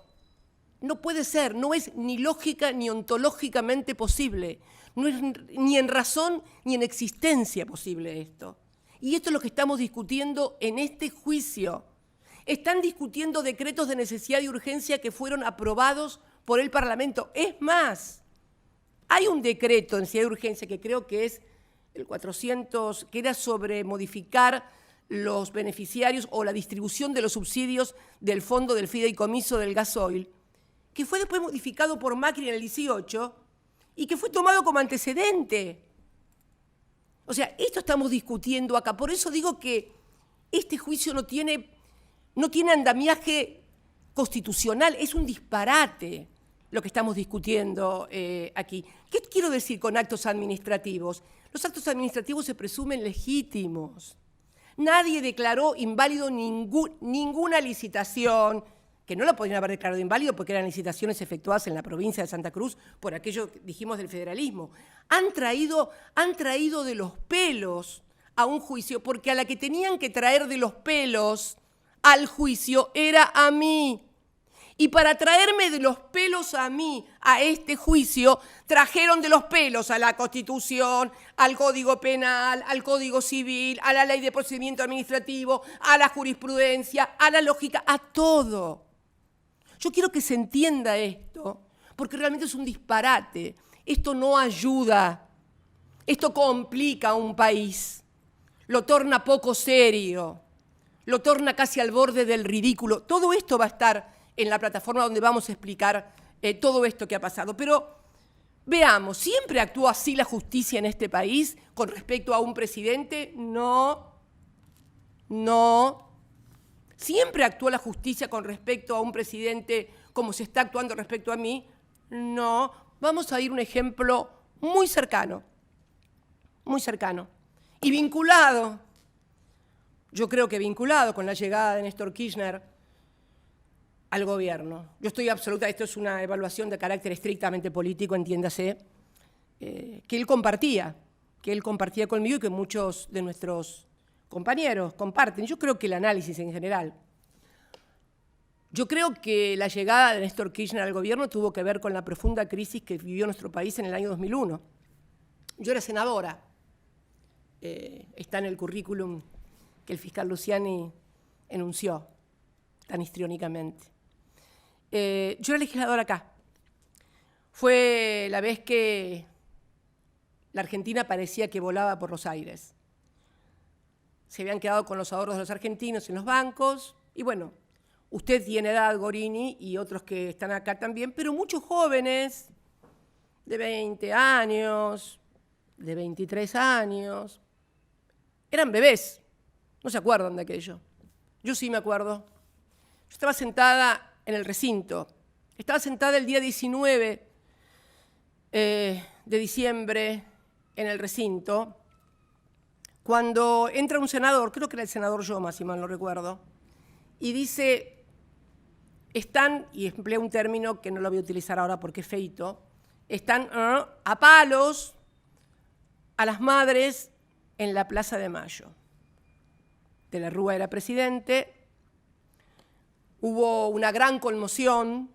[SPEAKER 1] No puede ser, no es ni lógica ni ontológicamente posible, no es ni en razón ni en existencia posible esto. Y esto es lo que estamos discutiendo en este juicio. Están discutiendo decretos de necesidad y urgencia que fueron aprobados por el Parlamento. Es más, hay un decreto de necesidad y urgencia que creo que es el 400, que era sobre modificar los beneficiarios o la distribución de los subsidios del fondo del fideicomiso del gasoil, que fue después modificado por Macri en el 18 y que fue tomado como antecedente. O sea, esto estamos discutiendo acá. Por eso digo que este juicio no tiene andamiaje constitucional, es un disparate lo que estamos discutiendo aquí. ¿Qué quiero decir con actos administrativos? Los actos administrativos se presumen legítimos. Nadie declaró inválido ninguna licitación, que no lo podrían haber declarado inválido porque eran licitaciones efectuadas en la provincia de Santa Cruz por aquello que dijimos del federalismo. Han traído de los pelos a un juicio, porque a la que tenían que traer de los pelos al juicio era a mí. Y para traerme de los pelos a mí, a este juicio, trajeron de los pelos a la Constitución, al Código Penal, al Código Civil, a la Ley de Procedimiento Administrativo, a la jurisprudencia, a la lógica, a todo. Yo quiero que se entienda esto, porque realmente es un disparate. Esto no ayuda, esto complica a un país, lo torna poco serio, lo torna casi al borde del ridículo. Todo esto va a estar en la plataforma donde vamos a explicar todo esto que ha pasado. Pero veamos, ¿siempre actúa así la justicia en este país con respecto a un presidente? No. ¿Siempre actúa la justicia con respecto a un presidente como se está actuando respecto a mí? No. Vamos a ir a un ejemplo muy cercano. Y vinculado, yo creo que vinculado con la llegada de Néstor Kirchner al gobierno. Yo estoy absoluta, esto es una evaluación de carácter estrictamente político, entiéndase, que él compartía conmigo y que muchos de nuestros compañeros comparten. Yo creo que el análisis en general. Yo creo que la llegada de Néstor Kirchner al gobierno tuvo que ver con la profunda crisis que vivió nuestro país en el año 2001. Yo era senadora, está en el currículum que el fiscal Luciani enunció tan histriónicamente. Yo era legisladora acá. Fue la vez que la Argentina parecía que volaba por los aires. se habían quedado con los ahorros de los argentinos en los bancos. Y bueno, usted tiene edad, Gorini, y otros que están acá también, pero muchos jóvenes de 20 años, de 23 años, eran bebés, no se acuerdan de aquello. Yo sí me acuerdo. Yo estaba sentada en el recinto, estaba sentada el día 19 de diciembre en el recinto, cuando entra un senador, creo que era el senador Yoma, si mal no recuerdo, y dice, están, y emplea un término que no lo voy a utilizar ahora porque es feito, están a palos a las madres en la Plaza de Mayo. De la Rúa era presidente, hubo una gran conmoción,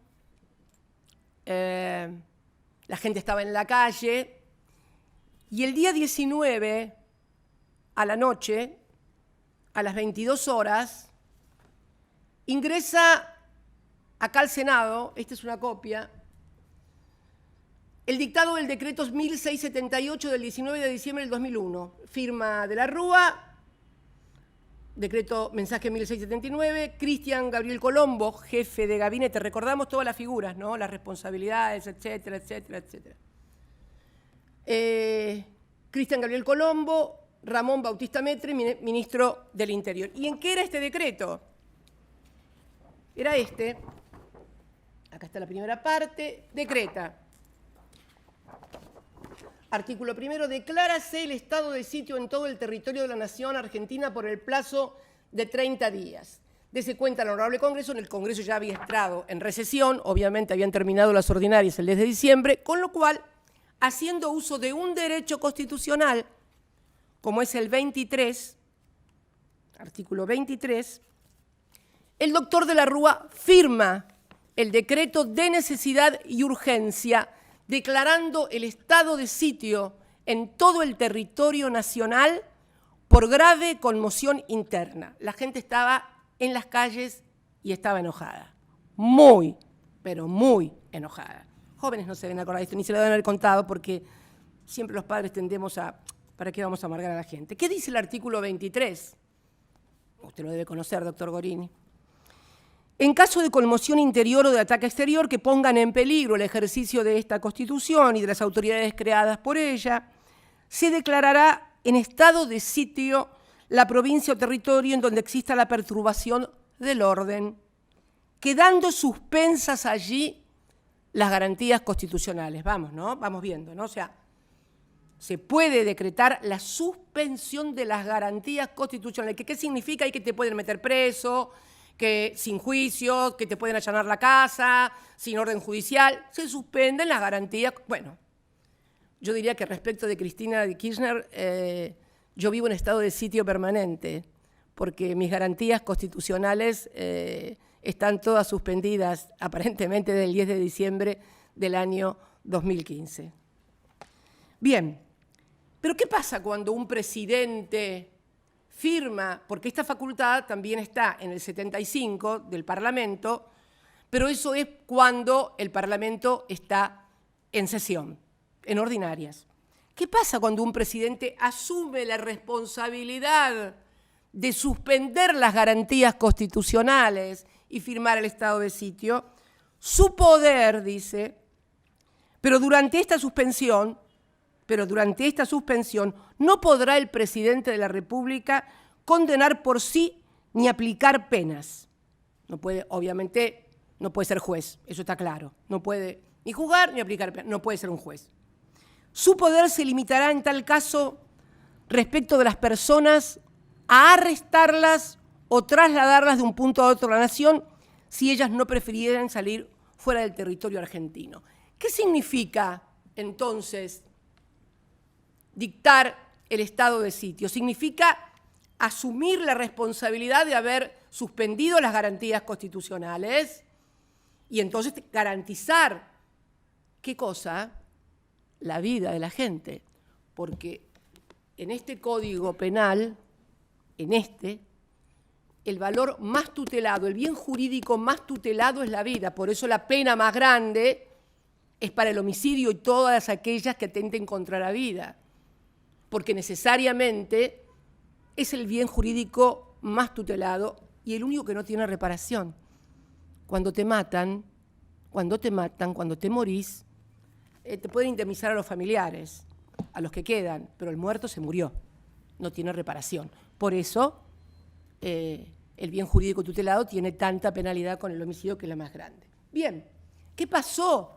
[SPEAKER 1] la gente estaba en la calle, y el día 19, a la noche, a las 22 horas, ingresa acá al Senado, esta es una copia, el dictado del decreto 1678 del 19 de diciembre del 2001, firma de la Rúa, decreto mensaje 1679, Cristian Gabriel Colombo, jefe de gabinete, recordamos todas las figuras, ¿no? Las responsabilidades, etcétera, etcétera, etcétera. Cristian Gabriel Colombo, Ramón Bautista Metre, ministro del Interior. ¿Y en qué era este decreto? Era este, acá está la primera parte, decreta. Artículo primero, declárase el estado de sitio en todo el territorio de la Nación Argentina por el plazo de 30 días. Dese cuenta el Honorable Congreso, en el Congreso ya había entrado en recesión, obviamente habían terminado las ordinarias el 10 de diciembre, con lo cual, haciendo uso de un derecho constitucional, como es el 23, artículo 23, el doctor de la Rúa firma el decreto de necesidad y urgencia declarando el estado de sitio en todo el territorio nacional por grave conmoción interna. La gente estaba en las calles y estaba enojada. Muy, pero muy enojada. Jóvenes no se deben acordar de esto, ni se lo deben haber contado porque siempre los padres tendemos a, ¿para qué vamos a amargar a la gente? ¿Qué dice el artículo 23? Usted lo debe conocer, doctor Gorini. En caso de conmoción interior o de ataque exterior que pongan en peligro el ejercicio de esta Constitución y de las autoridades creadas por ella, se declarará en estado de sitio la provincia o territorio en donde exista la perturbación del orden, quedando suspensas allí las garantías constitucionales. Vamos, ¿no? Vamos viendo, ¿no? O sea, se puede decretar la suspensión de las garantías constitucionales. ¿Qué significa? Y que te pueden meter preso, que sin juicio, que te pueden allanar la casa, sin orden judicial, se suspenden las garantías. Bueno, yo diría que respecto de Cristina Kirchner, yo vivo en estado de sitio permanente, porque mis garantías constitucionales están todas suspendidas, aparentemente del 10 de diciembre del año 2015. Bien, pero ¿qué pasa cuando un presidente firma, porque esta facultad también está en el 75 del Parlamento, pero eso es cuando el Parlamento está en sesión, en ordinarias. ¿Qué pasa cuando un presidente asume la responsabilidad de suspender las garantías constitucionales y firmar el estado de sitio? Su poder, dice, pero durante esta suspensión no podrá el presidente de la República condenar por sí ni aplicar penas. No puede, obviamente, no puede ser juez, eso está claro. No puede ni juzgar ni aplicar penas, no puede ser un juez. Su poder se limitará en tal caso respecto de las personas a arrestarlas o trasladarlas de un punto a otro de la nación si ellas no prefirieran salir fuera del territorio argentino. ¿Qué significa entonces dictar el estado de sitio? Significa asumir la responsabilidad de haber suspendido las garantías constitucionales y entonces garantizar, ¿qué cosa? La vida de la gente. Porque en este Código Penal, el valor más tutelado, el bien jurídico más tutelado es la vida. Por eso la pena más grande es para el homicidio y todas aquellas que atenten contra la vida. Porque necesariamente es el bien jurídico más tutelado y el único que no tiene reparación. Cuando te matan, cuando te morís, te pueden indemnizar a los familiares, a los que quedan, pero el muerto se murió, no tiene reparación. Por eso, el bien jurídico tutelado tiene tanta penalidad con el homicidio, que es la más grande. Bien, ¿qué pasó?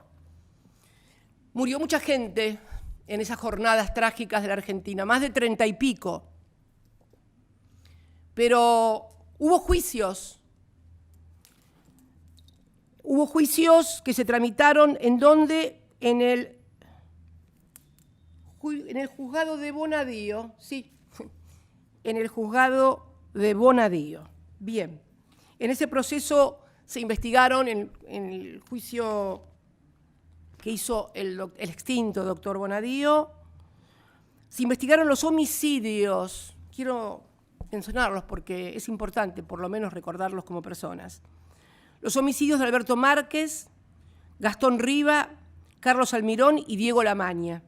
[SPEAKER 1] Murió mucha gente en esas jornadas trágicas de la Argentina, más de 30 y pico. Pero hubo juicios. Hubo juicios que se tramitaron en donde, en el juzgado de Bonadío, sí, en el juzgado de Bonadío. Bien, en ese proceso se investigaron, en el juicio que hizo el extinto doctor Bonadío, se investigaron los homicidios. Quiero mencionarlos porque es importante, por lo menos, recordarlos como personas. Los homicidios de Alberto Márquez, Gastón Riva, Carlos Almirón y Diego Lamaña.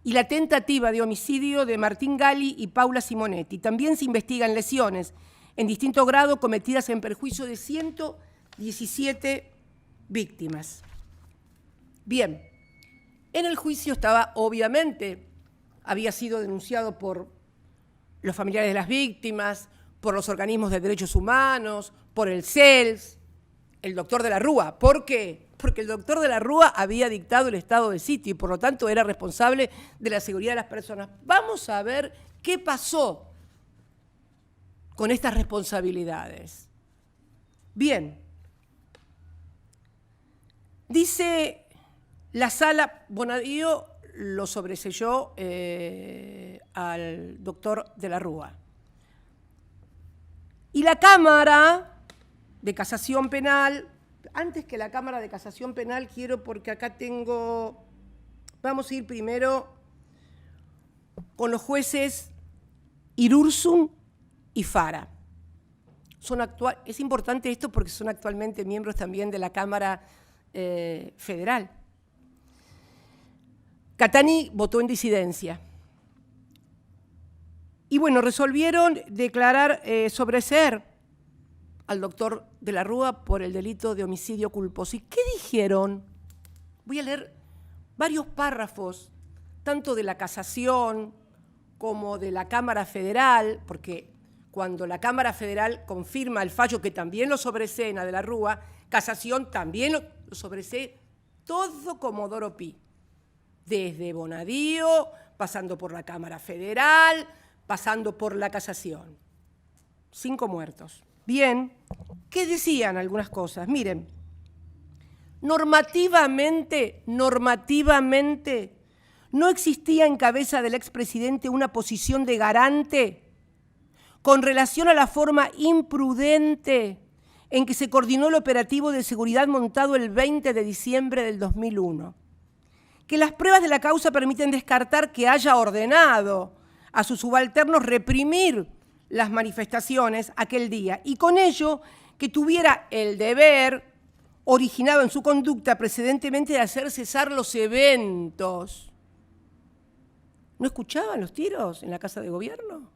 [SPEAKER 1] Y la tentativa de homicidio de Martín Gali y Paula Simonetti. También se investigan lesiones en distinto grado cometidas en perjuicio de 117 víctimas. Bien, en el juicio estaba, obviamente, había sido denunciado por los familiares de las víctimas, por los organismos de derechos humanos, por el CELS, el doctor de la Rúa. ¿Por qué? Porque el doctor de la Rúa había dictado el estado de sitio y por lo tanto era responsable de la seguridad de las personas. Vamos a ver qué pasó con estas responsabilidades. Bien, dice la sala, Bonadío lo sobreseyó al doctor de la Rúa. Y la Cámara de Casación Penal, antes que la Cámara de Casación Penal, quiero, porque acá tengo, vamos a ir primero con los jueces Irurzun y Fara. Es importante esto porque son actualmente miembros también de la Cámara Federal. Catani votó en disidencia. Y bueno, resolvieron declarar sobreseer al doctor de la Rúa por el delito de homicidio culposo. ¿Y qué dijeron? Voy a leer varios párrafos, tanto de la Casación como de la Cámara Federal, porque cuando la Cámara Federal confirma el fallo que también lo sobresee a de la Rúa, Casación también lo sobresee, todo Comodoro Pi. Desde Bonadío, pasando por la Cámara Federal, pasando por la Casación. 5 muertos. Bien, ¿qué decían algunas cosas? Miren, normativamente, no existía en cabeza del expresidente una posición de garante con relación a la forma imprudente en que se coordinó el operativo de seguridad montado el 20 de diciembre del 2001. Que las pruebas de la causa permiten descartar que haya ordenado a sus subalternos reprimir las manifestaciones aquel día y con ello que tuviera el deber originado en su conducta precedentemente de hacer cesar los eventos. ¿No escuchaban los tiros en la Casa de Gobierno?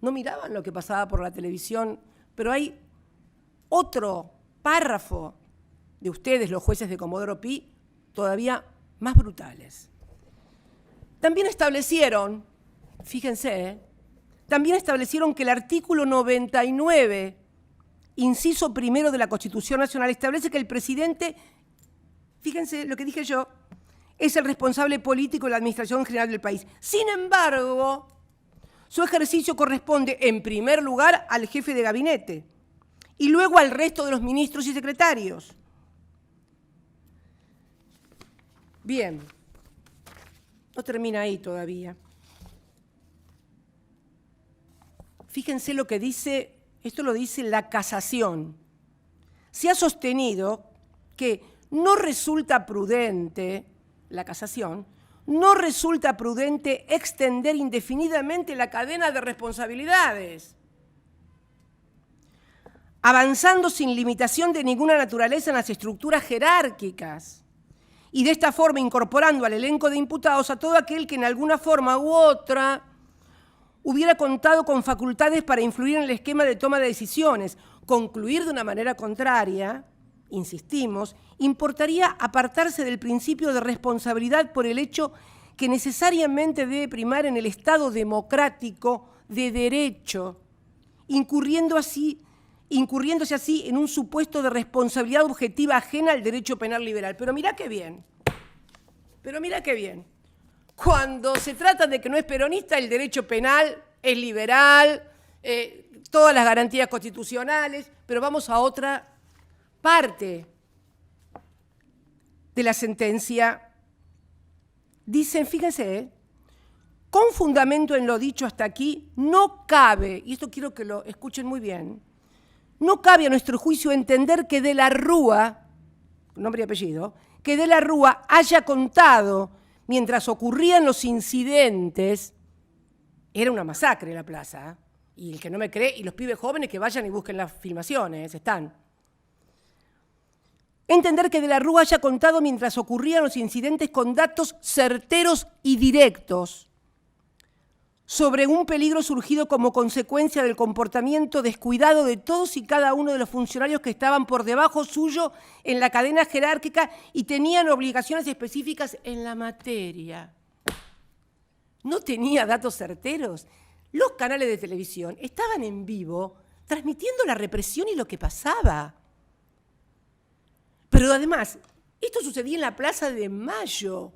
[SPEAKER 1] ¿No miraban lo que pasaba por la televisión? Pero hay otro párrafo de ustedes, los jueces de Comodoro Pi, todavía más brutales. También establecieron, fíjense, también establecieron que el artículo 99, inciso primero de la Constitución Nacional, establece que el presidente, fíjense lo que dije yo, es el responsable político de la administración general del país. Sin embargo, su ejercicio corresponde en primer lugar al jefe de gabinete y luego al resto de los ministros y secretarios. Bien, no termina ahí todavía. Fíjense lo que dice, esto lo dice la Casación. Se ha sostenido que no resulta prudente, la Casación, no resulta prudente extender indefinidamente la cadena de responsabilidades, avanzando sin limitación de ninguna naturaleza en las estructuras jerárquicas y de esta forma incorporando al elenco de imputados a todo aquel que en alguna forma u otra hubiera contado con facultades para influir en el esquema de toma de decisiones. Concluir de una manera contraria, insistimos, importaría apartarse del principio de responsabilidad por el hecho que necesariamente debe primar en el Estado democrático de derecho, incurriéndose así en un supuesto de responsabilidad objetiva ajena al derecho penal liberal. Pero mirá qué bien, Cuando se trata de que no es peronista, el derecho penal es liberal, todas las garantías constitucionales, pero vamos a otra parte de la sentencia. Dicen, fíjense, con fundamento en lo dicho hasta aquí, no cabe, y esto quiero que lo escuchen muy bien, no cabe a nuestro juicio entender que de la Rúa, nombre y apellido, que de la Rúa haya contado, mientras ocurrían los incidentes, era una masacre la plaza, y el que no me cree, y los pibes jóvenes que vayan y busquen las filmaciones, están. Entender que de la Rúa haya contado mientras ocurrían los incidentes con datos certeros y directos sobre un peligro surgido como consecuencia del comportamiento descuidado de todos y cada uno de los funcionarios que estaban por debajo suyo en la cadena jerárquica y tenían obligaciones específicas en la materia. No tenía datos certeros. Los canales de televisión estaban en vivo transmitiendo la represión y lo que pasaba. Pero además, esto sucedía en la Plaza de Mayo.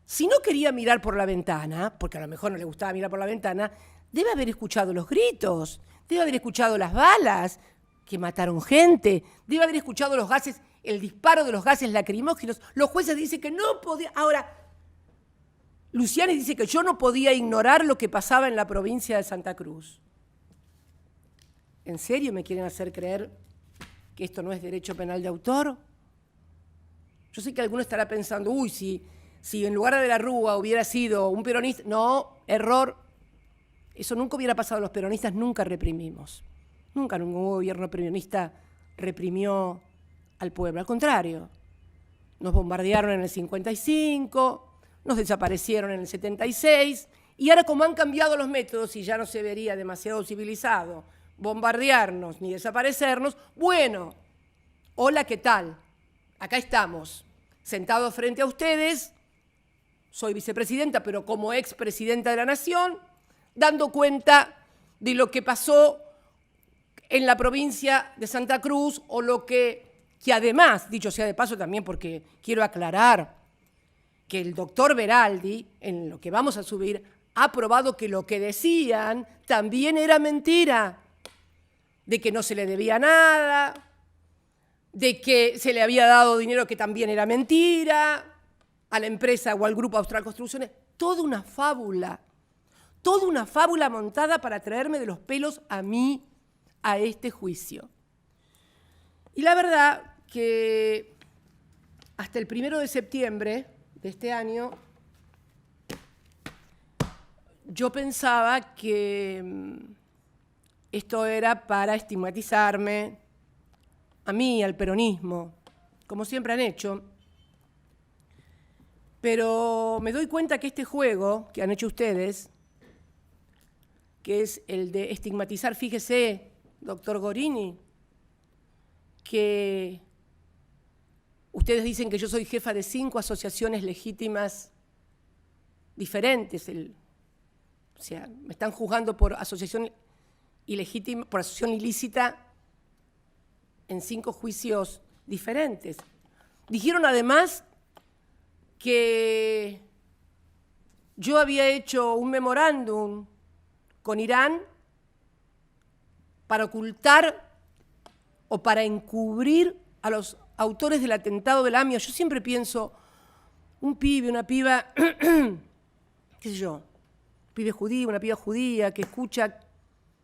[SPEAKER 1] Si no quería mirar por la ventana, porque a lo mejor no le gustaba mirar por la ventana, debe haber escuchado los gritos, debe haber escuchado las balas que mataron gente, debe haber escuchado los gases, el disparo de los gases lacrimógenos. Los jueces dicen que no podía. Ahora, Luciani dice que yo no podía ignorar lo que pasaba en la provincia de Santa Cruz. ¿En serio me quieren hacer creer que esto no es derecho penal de autor? Yo sé que alguno estará pensando, uy, si en lugar de la Rúa hubiera sido un peronista. No, error. Eso nunca hubiera pasado. Los peronistas nunca reprimimos. Nunca ningún gobierno peronista reprimió al pueblo. Al contrario, nos bombardearon en el 55, nos desaparecieron en el 76, y ahora como han cambiado los métodos y ya no se vería demasiado civilizado bombardearnos ni desaparecernos, bueno, hola, ¿qué tal? Acá estamos, sentados frente a ustedes. Soy vicepresidenta, pero como expresidenta de la Nación, dando cuenta de lo que pasó en la provincia de Santa Cruz, o lo que además, dicho sea de paso también, porque quiero aclarar que el doctor Veraldi, en lo que vamos a subir, ha probado que lo que decían también era mentira, de que no se le debía nada, de que se le había dado dinero, que también era mentira, a la empresa o al Grupo Austral Construcciones. Toda una fábula montada para traerme de los pelos a mí a este juicio. Y la verdad que hasta el 1 de septiembre de este año yo pensaba que esto era para estigmatizarme a mí, al peronismo, como siempre han hecho. Pero me doy cuenta que este juego que han hecho ustedes, que es el de estigmatizar, fíjese, doctor Gorini, que ustedes dicen que yo soy jefa de 5 asociaciones legítimas diferentes. O sea, me están juzgando por asociación ilegítima, por asociación ilícita en 5 juicios diferentes. Dijeron además que yo había hecho un memorándum con Irán para ocultar o para encubrir a los autores del atentado de la AMIA. Yo siempre pienso, un pibe, una piba, qué sé yo, un pibe judío, una piba judía que escucha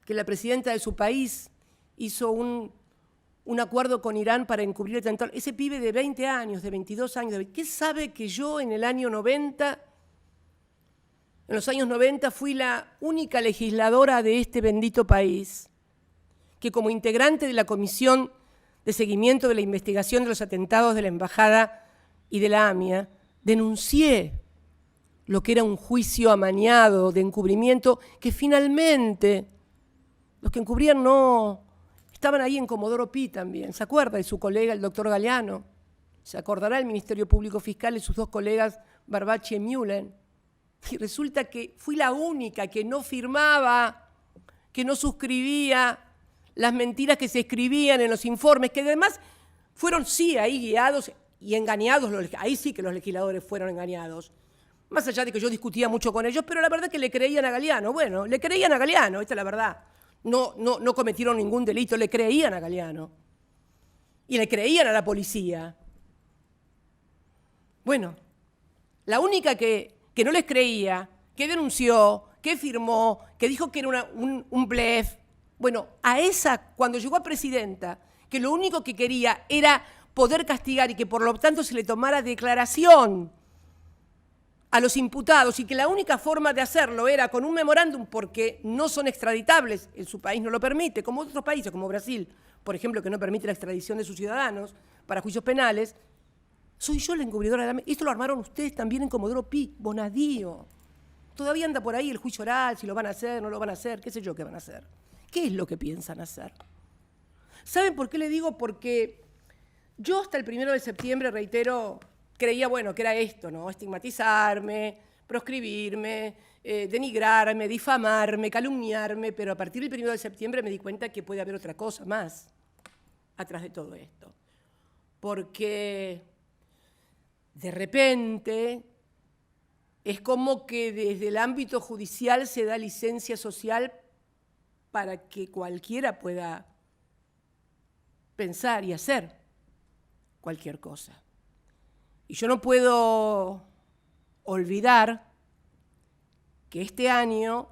[SPEAKER 1] que la presidenta de su país hizo un acuerdo con Irán para encubrir el atentado. Ese pibe de 20 años, de 22 años, ¿qué sabe que yo en el año 90, en los años 90, fui la única legisladora de este bendito país que, como integrante de la Comisión de Seguimiento de la Investigación de los Atentados de la Embajada y de la AMIA, denuncié lo que era un juicio amañado de encubrimiento, que finalmente los que encubrían no estaban ahí en Comodoro Pi también. ¿Se acuerda de su colega, el doctor Galeano? Se acordará el Ministerio Público Fiscal y sus dos colegas, Barbachi y Mullen. Y resulta que fui la única que no firmaba, que no suscribía las mentiras que se escribían en los informes, que además fueron, sí, ahí guiados y engañados. Ahí sí que los legisladores fueron engañados. Más allá de que yo discutía mucho con ellos, pero la verdad es que le creían a Galeano. Bueno, le creían a Galeano, esta es la verdad. No cometieron ningún delito, le creían a Galeano. Y le creían a la policía. Bueno, la única que no les creía, que denunció, que firmó, que dijo que era un blef. Bueno, a esa, cuando llegó a presidenta, que lo único que quería era poder castigar y que por lo tanto se le tomara declaración a los imputados y que la única forma de hacerlo era con un memorándum porque no son extraditables, en su país no lo permite, como otros países, como Brasil, por ejemplo, que no permite la extradición de sus ciudadanos para juicios penales. Soy yo la encubridora de la... Esto lo armaron ustedes también en Comodoro Pi, Bonadío. Todavía anda por ahí el juicio oral, si lo van a hacer, no lo van a hacer, qué sé yo qué van a hacer. ¿Qué es lo que piensan hacer? ¿Saben por qué le digo? Porque yo hasta el 1 de septiembre, reitero, creía, bueno, que era esto, ¿no? Estigmatizarme, proscribirme, denigrarme, difamarme, calumniarme, pero a partir del 1 de septiembre me di cuenta que puede haber otra cosa más atrás de todo esto. Porque de repente es como que desde el ámbito judicial se da licencia social para que cualquiera pueda pensar y hacer cualquier cosa. Y yo no puedo olvidar que este año,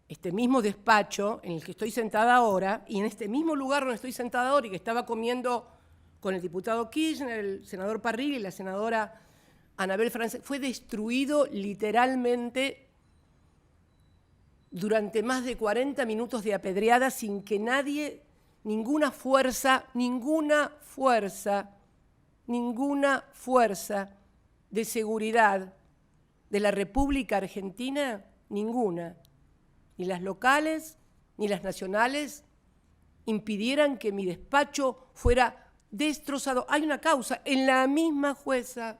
[SPEAKER 1] este mismo despacho en el que estoy sentada ahora, y en este mismo lugar donde estoy sentada ahora y que estaba comiendo con el diputado Kirchner, el senador Parrilli y la senadora Anabel Frances, fue destruido literalmente durante más de 40 minutos de apedreada sin que nadie, ninguna fuerza de seguridad de la República Argentina, ninguna, ni las locales ni las nacionales, impidieran que mi despacho fuera destrozado. Hay una causa en la misma jueza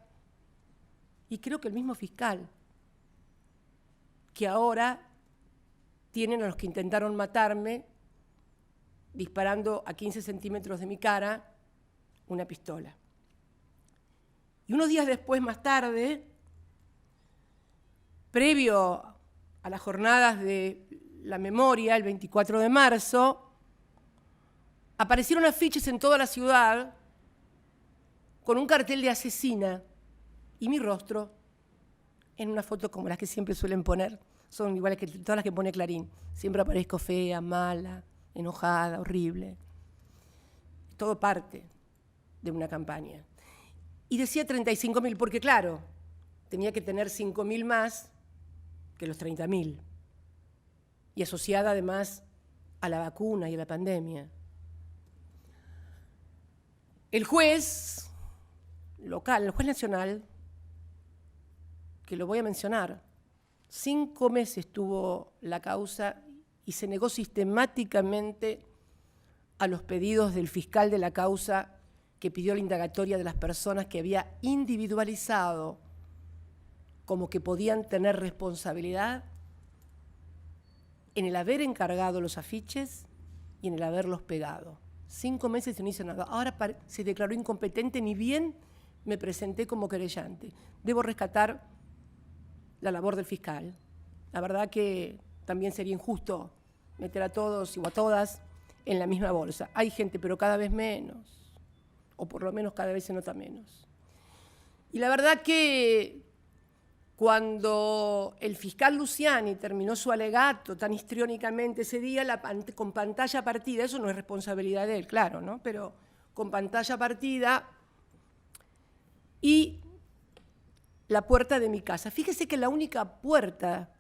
[SPEAKER 1] y creo que el mismo fiscal, que ahora tienen a los que intentaron matarme disparando a 15 centímetros de mi cara una pistola. Y unos días después, más tarde, previo a las jornadas de la memoria, el 24 de marzo, aparecieron afiches en toda la ciudad con un cartel de asesina y mi rostro en una foto como las que siempre suelen poner. Son iguales que todas las que pone Clarín. Siempre aparezco fea, mala, enojada, horrible. Todo parte de una campaña. Y decía 35.000, porque claro, tenía que tener 5.000 más que los 30.000. Y asociada además a la vacuna y a la pandemia. El juez local, el juez nacional, que lo voy a mencionar, 5 meses tuvo la causa y se negó sistemáticamente a los pedidos del fiscal de la causa que pidió la indagatoria de las personas que había individualizado como que podían tener responsabilidad en el haber encargado los afiches y en el haberlos pegado. 5 meses y no hizo nada. Ahora se declaró incompetente, ni bien me presenté como querellante. Debo rescatar la labor del fiscal. La verdad que también sería injusto meter a todos o a todas en la misma bolsa. Hay gente, pero cada vez menos, o por lo menos cada vez se nota menos. Y la verdad que cuando el fiscal Luciani terminó su alegato tan histriónicamente ese día, con pantalla partida, eso no es responsabilidad de él, claro, ¿no? Pero con pantalla partida y la puerta de mi casa. Fíjese que la única puerta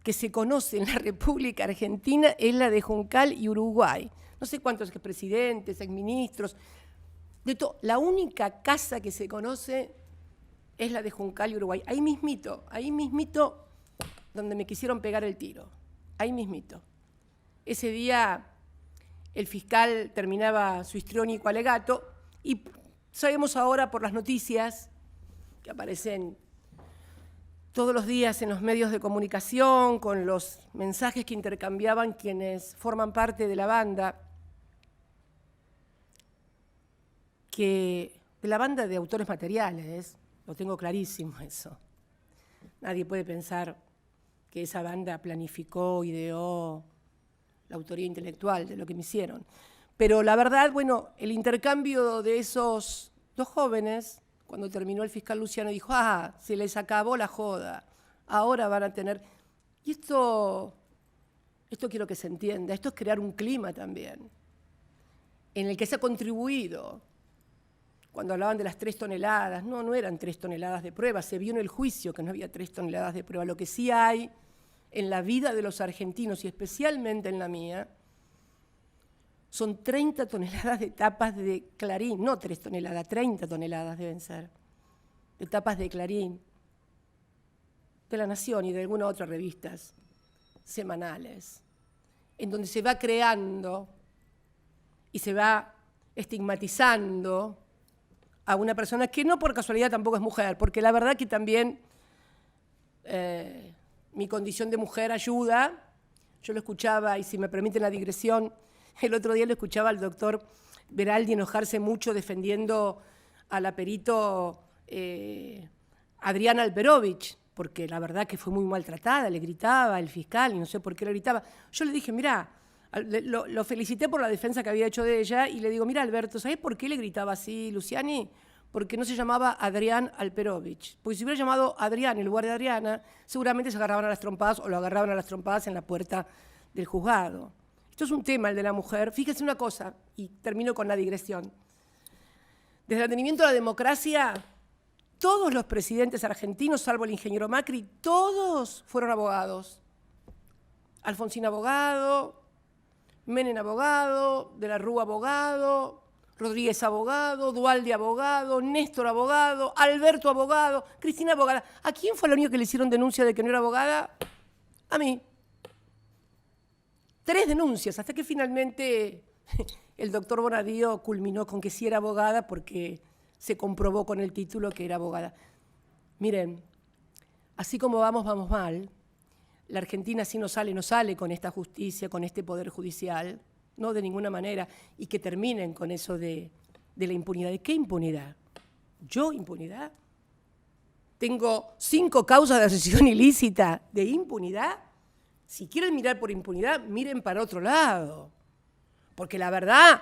[SPEAKER 1] que se conoce en la República Argentina es la de Juncal y Uruguay. No sé cuántos presidentes, exministros, la única casa que se conoce es la de Juncal y Uruguay. Ahí mismito donde me quisieron pegar el tiro. Ahí mismito. Ese día el fiscal terminaba su histriónico alegato y sabemos ahora por las noticias que aparecen todos los días en los medios de comunicación, con los mensajes que intercambiaban quienes forman parte de la banda, de la banda de autores materiales, lo tengo clarísimo eso. Nadie puede pensar que esa banda planificó, ideó la autoría intelectual de lo que me hicieron. Pero la verdad, bueno, el intercambio de esos dos jóvenes, cuando terminó el fiscal Luciano, dijo, se les acabó la joda, ahora van a tener... Y esto quiero que se entienda, esto es crear un clima también, en el que se ha contribuido. Cuando hablaban de las 3 toneladas, no eran 3 toneladas de prueba, se vio en el juicio que no había 3 toneladas de prueba. Lo que sí hay en la vida de los argentinos, y especialmente en la mía, son 30 toneladas de tapas de Clarín, no 3 toneladas, 30 toneladas deben ser, de tapas de Clarín, de La Nación y de algunas otras revistas semanales, en donde se va creando y se va estigmatizando a una persona que no por casualidad tampoco es mujer, porque la verdad que también mi condición de mujer ayuda. Yo lo escuchaba, y si me permiten la digresión, el otro día lo escuchaba al doctor Veraldi enojarse mucho defendiendo a la perito Adriana Alperovich, porque la verdad que fue muy maltratada, le gritaba el fiscal y no sé por qué le gritaba. Yo le dije, mirá, lo felicité por la defensa que había hecho de ella y le digo, mira Alberto, ¿sabés por qué le gritaba así Luciani? Porque no se llamaba Adrián Alperovich. Porque si hubiera llamado Adrián en lugar de Adriana, seguramente se agarraban a las trompadas o lo agarraban a las trompadas en la puerta del juzgado. Esto es un tema, el de la mujer. Fíjense una cosa, y termino con la digresión. Desde el advenimiento de la democracia, todos los presidentes argentinos, salvo el ingeniero Macri, todos fueron abogados. Alfonsín abogado, Menem abogado, De la Rúa abogado, Rodríguez abogado, Duhalde abogado, Néstor abogado, Alberto abogado, Cristina abogada. ¿A quién fue la única que le hicieron denuncia de que no era abogada? A mí. 3 denuncias, hasta que finalmente el doctor Bonadío culminó con que sí era abogada porque se comprobó con el título que era abogada. Miren, así como vamos mal. La Argentina sí no sale con esta justicia, con este poder judicial, no de ninguna manera, y que terminen con eso de la impunidad. ¿De qué impunidad? ¿Yo impunidad? Tengo 5 causas de asociación ilícita de impunidad. Si quieren mirar por impunidad, miren para otro lado. Porque la verdad,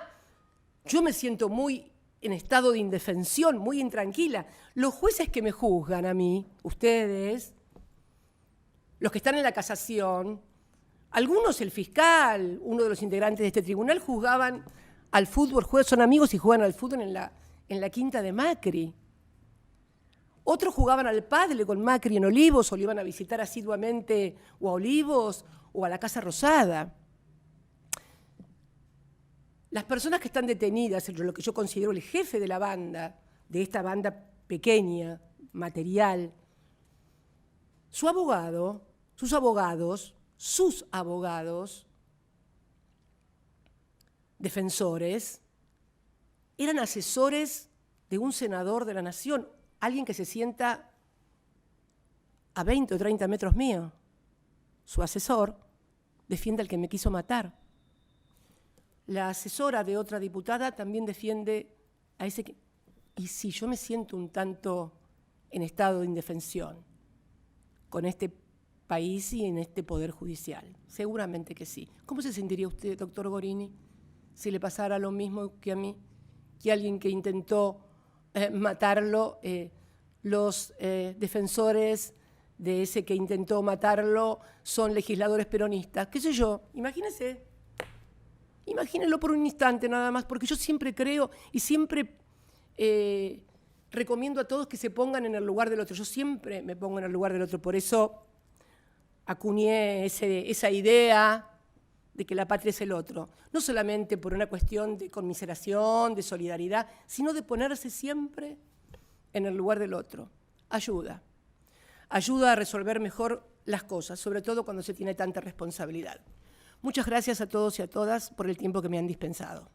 [SPEAKER 1] yo me siento muy en estado de indefensión, muy intranquila. Los jueces que me juzgan a mí, ustedes, los que están en la casación, algunos el fiscal, uno de los integrantes de este tribunal, juzgaban al fútbol, son amigos y juegan al fútbol en la quinta de Macri. Otros jugaban al pádel con Macri en Olivos, o lo iban a visitar asiduamente o a Olivos o a la Casa Rosada. Las personas que están detenidas, lo que yo considero el jefe de la banda, de esta banda pequeña, material, su abogado, sus abogados, defensores, eran asesores de un senador de la Nación, alguien que se sienta a 20 o 30 metros mío. Su asesor defiende al que me quiso matar. La asesora de otra diputada también defiende a ese que... Y si yo me siento un tanto en estado de indefensión con este país y en este poder judicial, seguramente que sí. ¿Cómo se sentiría usted, doctor Gorini, si le pasara lo mismo que a mí, que alguien que intentó matarlo, los defensores de ese que intentó matarlo son legisladores peronistas? ¿Qué sé yo? Imagínense. Imagínenlo por un instante nada más, porque yo siempre creo y siempre recomiendo a todos que se pongan en el lugar del otro. Yo siempre me pongo en el lugar del otro, por eso acuñé esa idea de que la patria es el otro. No solamente por una cuestión de conmiseración, de solidaridad, sino de ponerse siempre en el lugar del otro. ayuda. Ayuda a resolver mejor las cosas, sobre todo cuando se tiene tanta responsabilidad. Muchas gracias a todos y a todas por el tiempo que me han dispensado.